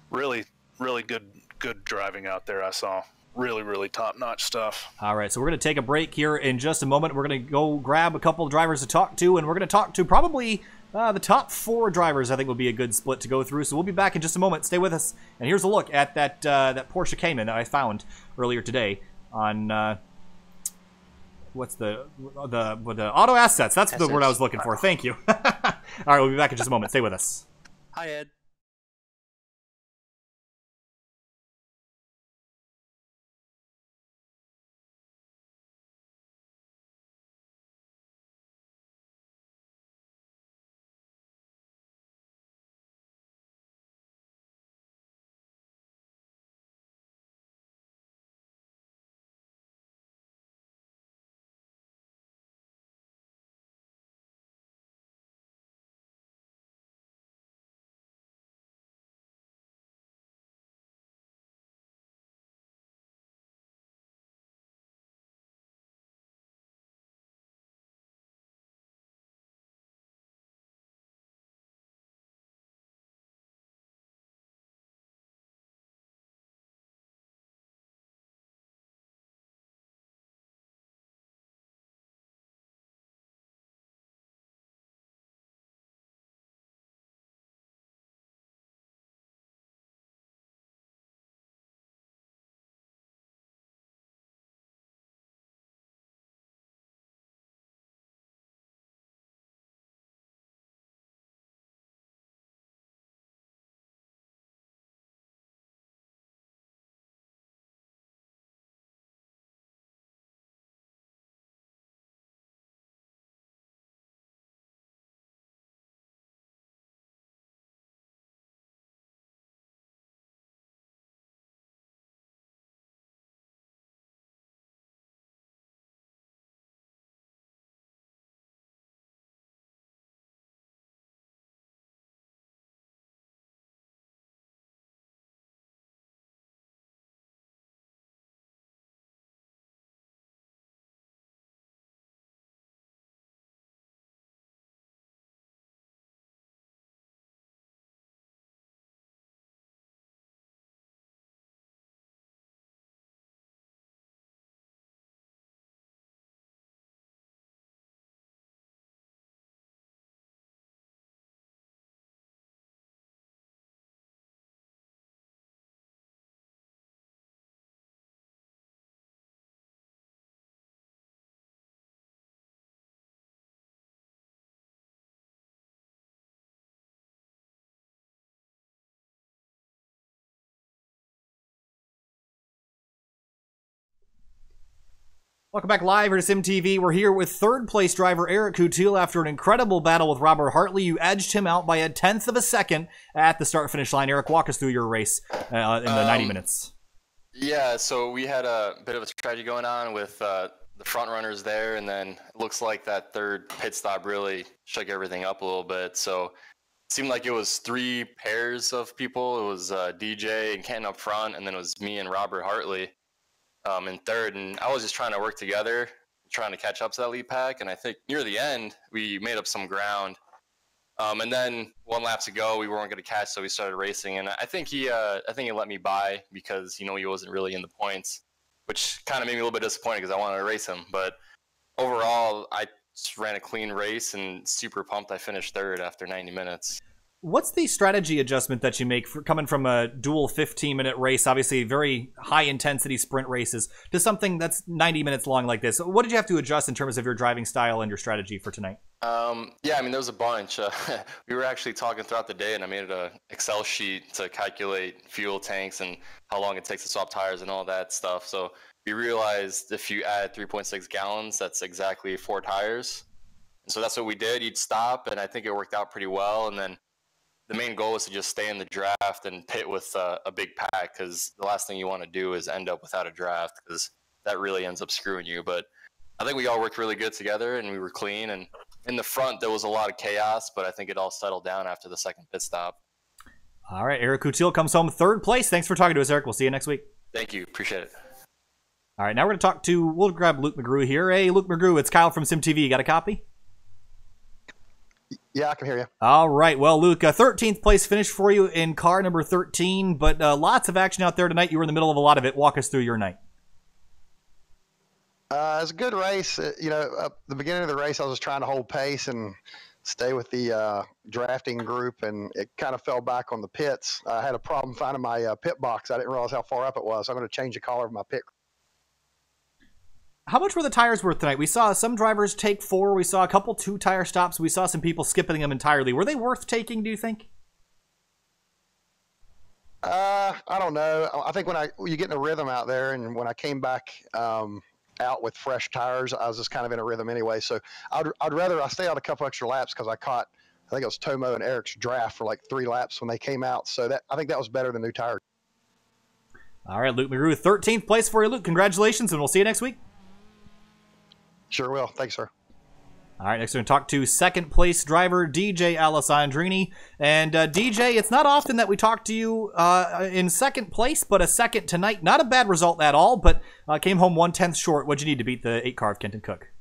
really good driving out there. I saw really top-notch stuff. All right, so we're going to take a break here in just a moment. We're going to go grab a couple of drivers to talk to, and we're going to talk to probably the top 4 drivers. I think will be a good split to go through. So we'll be back in just a moment. Stay with us. And here's a look at that Porsche Cayman that I found earlier today on what's the auto assets. That's the word I was looking for. Thank you. All right, we'll be back in just a moment. Stay with us. Hi, Ed. Welcome back live here to SimTV. We're here with third place driver Eric Coutil. After an incredible battle with Robert Hartley, you edged him out by a 1/10 of a second at the start-finish line. Eric, walk us through your race in the 90 minutes. Yeah, so we had a bit of a strategy going on with the front runners there, and then it looks like that third pit stop really shook everything up a little bit. So it seemed like it was 3 pairs of people. It was DJ and Kenton up front, and then it was me and Robert Hartley in third, and I was just trying to work together, trying to catch up to that lead pack. And I think near the end, we made up some ground. And then 1 lap to go, we weren't going to catch, so we started racing. And I think he let me by because he wasn't really in the points, which kind of made me a little bit disappointed because I wanted to race him. But overall, I just ran a clean race and super pumped. I finished third after 90 minutes. What's the strategy adjustment that you make for coming from a dual 15-minute race, obviously very high-intensity sprint races, to something that's 90 minutes long like this? What did you have to adjust in terms of your driving style and your strategy for tonight? Yeah, I mean, there was a bunch. We were actually talking throughout the day, and I made an Excel sheet to calculate fuel tanks and how long it takes to swap tires and all that stuff. So we realized if you add 3.6 gallons, that's exactly 4 tires. And so that's what we did. You'd stop, and I think it worked out pretty well. And then the main goal is to just stay in the draft and pit with a big pack, because the last thing you want to do is end up without a draft, because that really ends up screwing you. But I think we all worked really good together, and we were clean. And in the front, there was a lot of chaos, but I think it all settled down after the second pit stop. All right, Eric Coutil comes home third place. Thanks for talking to us, Eric. We'll see you next week. Thank you. Appreciate it. All right, now we're going to we'll grab Luke McGrew here. Hey, Luke McGrew, it's Kyle from SimTV. You got a copy? Yeah, I can hear you. All right. Well, Luke, a 13th place finish for you in car number 13, but lots of action out there tonight. You were in the middle of a lot of it. Walk us through your night. It was a good race. At the beginning of the race, I was just trying to hold pace and stay with the drafting group, and it kind of fell back on the pits. I had a problem finding my pit box. I didn't realize how far up it was. So I'm going to change the color of my pit. How much were the tires worth tonight? We saw some drivers take 4. We saw a couple 2-tire stops. We saw some people skipping them entirely. Were they worth taking, do you think? I don't know. I think when you get in a rhythm out there, and when I came back out with fresh tires, I was just kind of in a rhythm anyway. So I'd rather I stay out a couple extra laps, because I think it was Tomo and Eric's draft for like 3 laps when they came out. So I think that was better than new tires. All right, Luke McGrew, 13th place for you, Luke. Congratulations, and we'll see you next week. Sure will. Thanks, sir. All right, next we're going to talk to second place driver DJ Alessandrini. And DJ, it's not often that we talk to you in second place, but a second tonight. Not a bad result at all, but came home 1/10 short. What'd you need to beat the 8-car of Kenton Cook?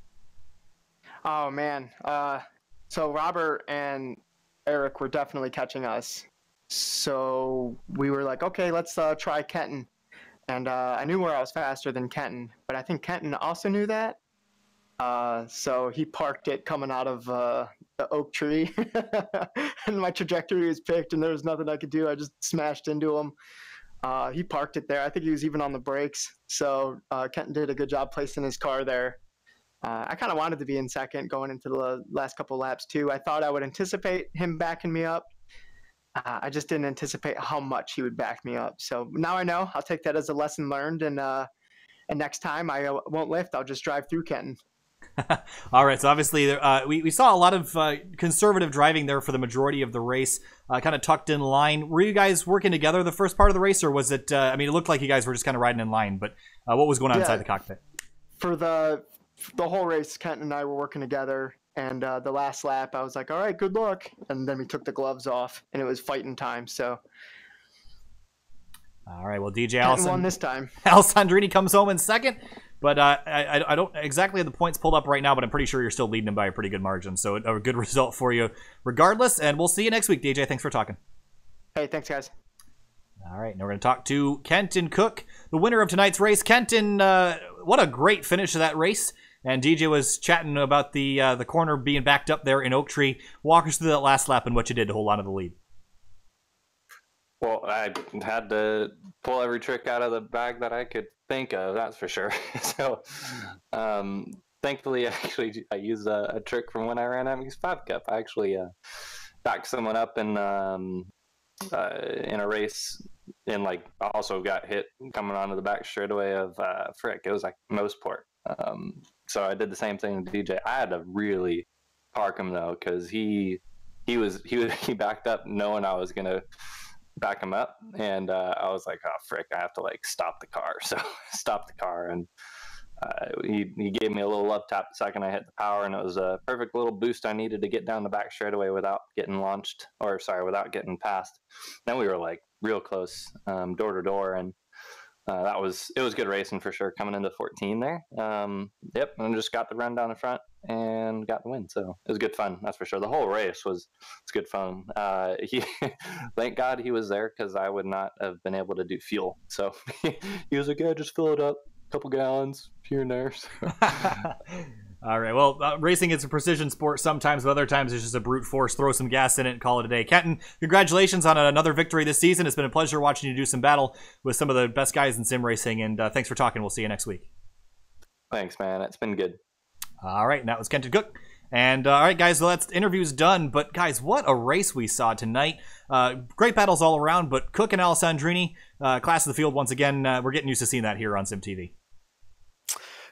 Oh, man. So Robert and Eric were definitely catching us. So we were like, okay, let's try Kenton. And I knew where I was faster than Kenton, but I think Kenton also knew that. So he parked it coming out of the oak tree, and my trajectory was picked, and there was nothing I could do. I just smashed into him. He parked it there. I think he was even on the brakes. So Kenton did a good job placing his car there. I kind of wanted to be in second going into the last couple laps too. I thought I would anticipate him backing me up. I just didn't anticipate how much he would back me up. So now I know. I'll take that as a lesson learned, and next time I won't lift. I'll just drive through Kenton. All right, so obviously we saw a lot of conservative driving there for the majority of the race, kind of tucked in line. Were you guys working together the first part of the race, or was it, I mean, it looked like you guys were just kind of riding in line, but what was going on inside the cockpit? For the whole race, Kenton and I were working together, and the last lap, I was like, all right, good luck. And then we took the gloves off, and it was fighting time, so. All right, well, DJ Kenton won this time. Alessandrini comes home in second. But I don't exactly have the points pulled up right now, but I'm pretty sure you're still leading him by a pretty good margin. So a good result for you regardless. And we'll see you next week, DJ. Thanks for talking. Hey, thanks, guys. All right, now we're going to talk to Kenton Cook, the winner of tonight's race. Kenton, what a great finish to that race. And DJ was chatting about the corner being backed up there in Oak Tree. Walk us through that last lap and what you did to hold on to the lead. Well, I had to pull every trick out of the bag that I could think of, that's for sure. So, thankfully, I used a trick from when I ran MX 5 Cup. I actually backed someone up in a race, and also got hit coming onto the back straightaway of it was like Mosport. So I did the same thing with DJ. I had to really park him though, because he backed up knowing I was gonna back him up, and I was like, oh frick, I have to like stop the car. So stop the car, and he gave me a little love tap the second I hit the power, and it was a perfect little boost I needed to get down the back straightaway without getting without getting passed. Then we were like real close, door to door, and it was good racing for sure coming into 14 there. Yep, and just got the run down the front and got the win. So it was good fun, that's for sure. The whole race was good fun. Thank God he was there, because I would not have been able to do fuel. So he was like, yeah, just fill it up, a couple gallons here and there. So. All right. Well, racing is a precision sport sometimes, but other times it's just a brute force. Throw some gas in it and call it a day. Kenton, congratulations on another victory this season. It's been a pleasure watching you do some battle with some of the best guys in sim racing, and thanks for talking. We'll see you next week. Thanks, man. It's been good. All right. And that was Kenton Cook. And all right, guys, well, that's interviews done. But, guys, what a race we saw tonight. Great battles all around, but Cook and Alessandrini, class of the field once again. We're getting used to seeing that here on Sim TV.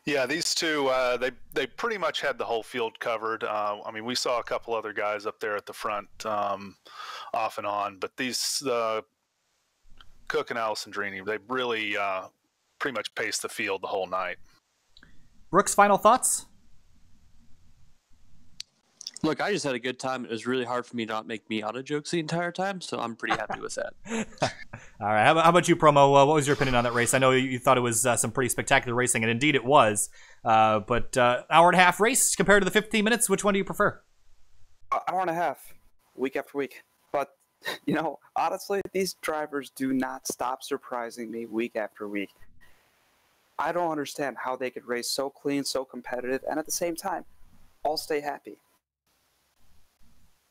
Yeah, these two, they pretty much had the whole field covered. I mean, we saw a couple other guys up there at the front off and on, but these Cook and Alessandrini, they really pretty much paced the field the whole night. Brooks, final thoughts? Look, I just had a good time. It was really hard for me to not make Miata jokes the entire time, so I'm pretty happy with that. All right. How about you, Promo? What was your opinion on that race? I know you thought it was some pretty spectacular racing, and indeed it was. But hour and a half race compared to the 15 minutes, which one do you prefer? Hour and a half, week after week. But, you know, honestly, these drivers do not stop surprising me week after week. I don't understand how they could race so clean, so competitive, and at the same time, all stay happy.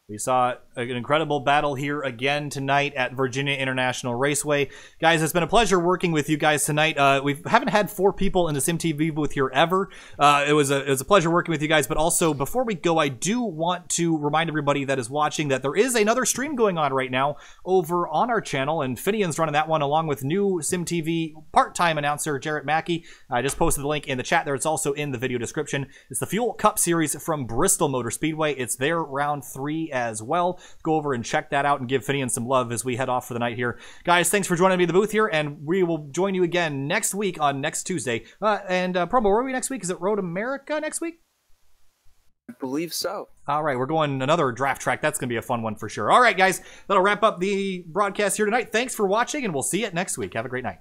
We saw an incredible battle here again tonight at Virginia International Raceway. Guys, it's been a pleasure working with you guys tonight. We haven't had 4 people in the Sim TV booth here ever. It was a pleasure working with you guys. But also, before we go, I do want to remind everybody that is watching that there is another stream going on right now over on our channel. And Finian's running that one along with new Sim TV part-time announcer Jarrett Mackey. I just posted the link in the chat there. It's also in the video description. It's the Fuel Cup Series from Bristol Motor Speedway. It's their round 3 as well. Go over and check that out and give Finian some love as we head off for the night here. Guys, thanks for joining me in the booth here, and we will join you again next week on next Tuesday. Promo, where are we next week? Is it Road America next week? I believe so. All right, we're going another draft track. That's going to be a fun one for sure. All right, guys, that'll wrap up the broadcast here tonight. Thanks for watching, and we'll see you next week. Have a great night.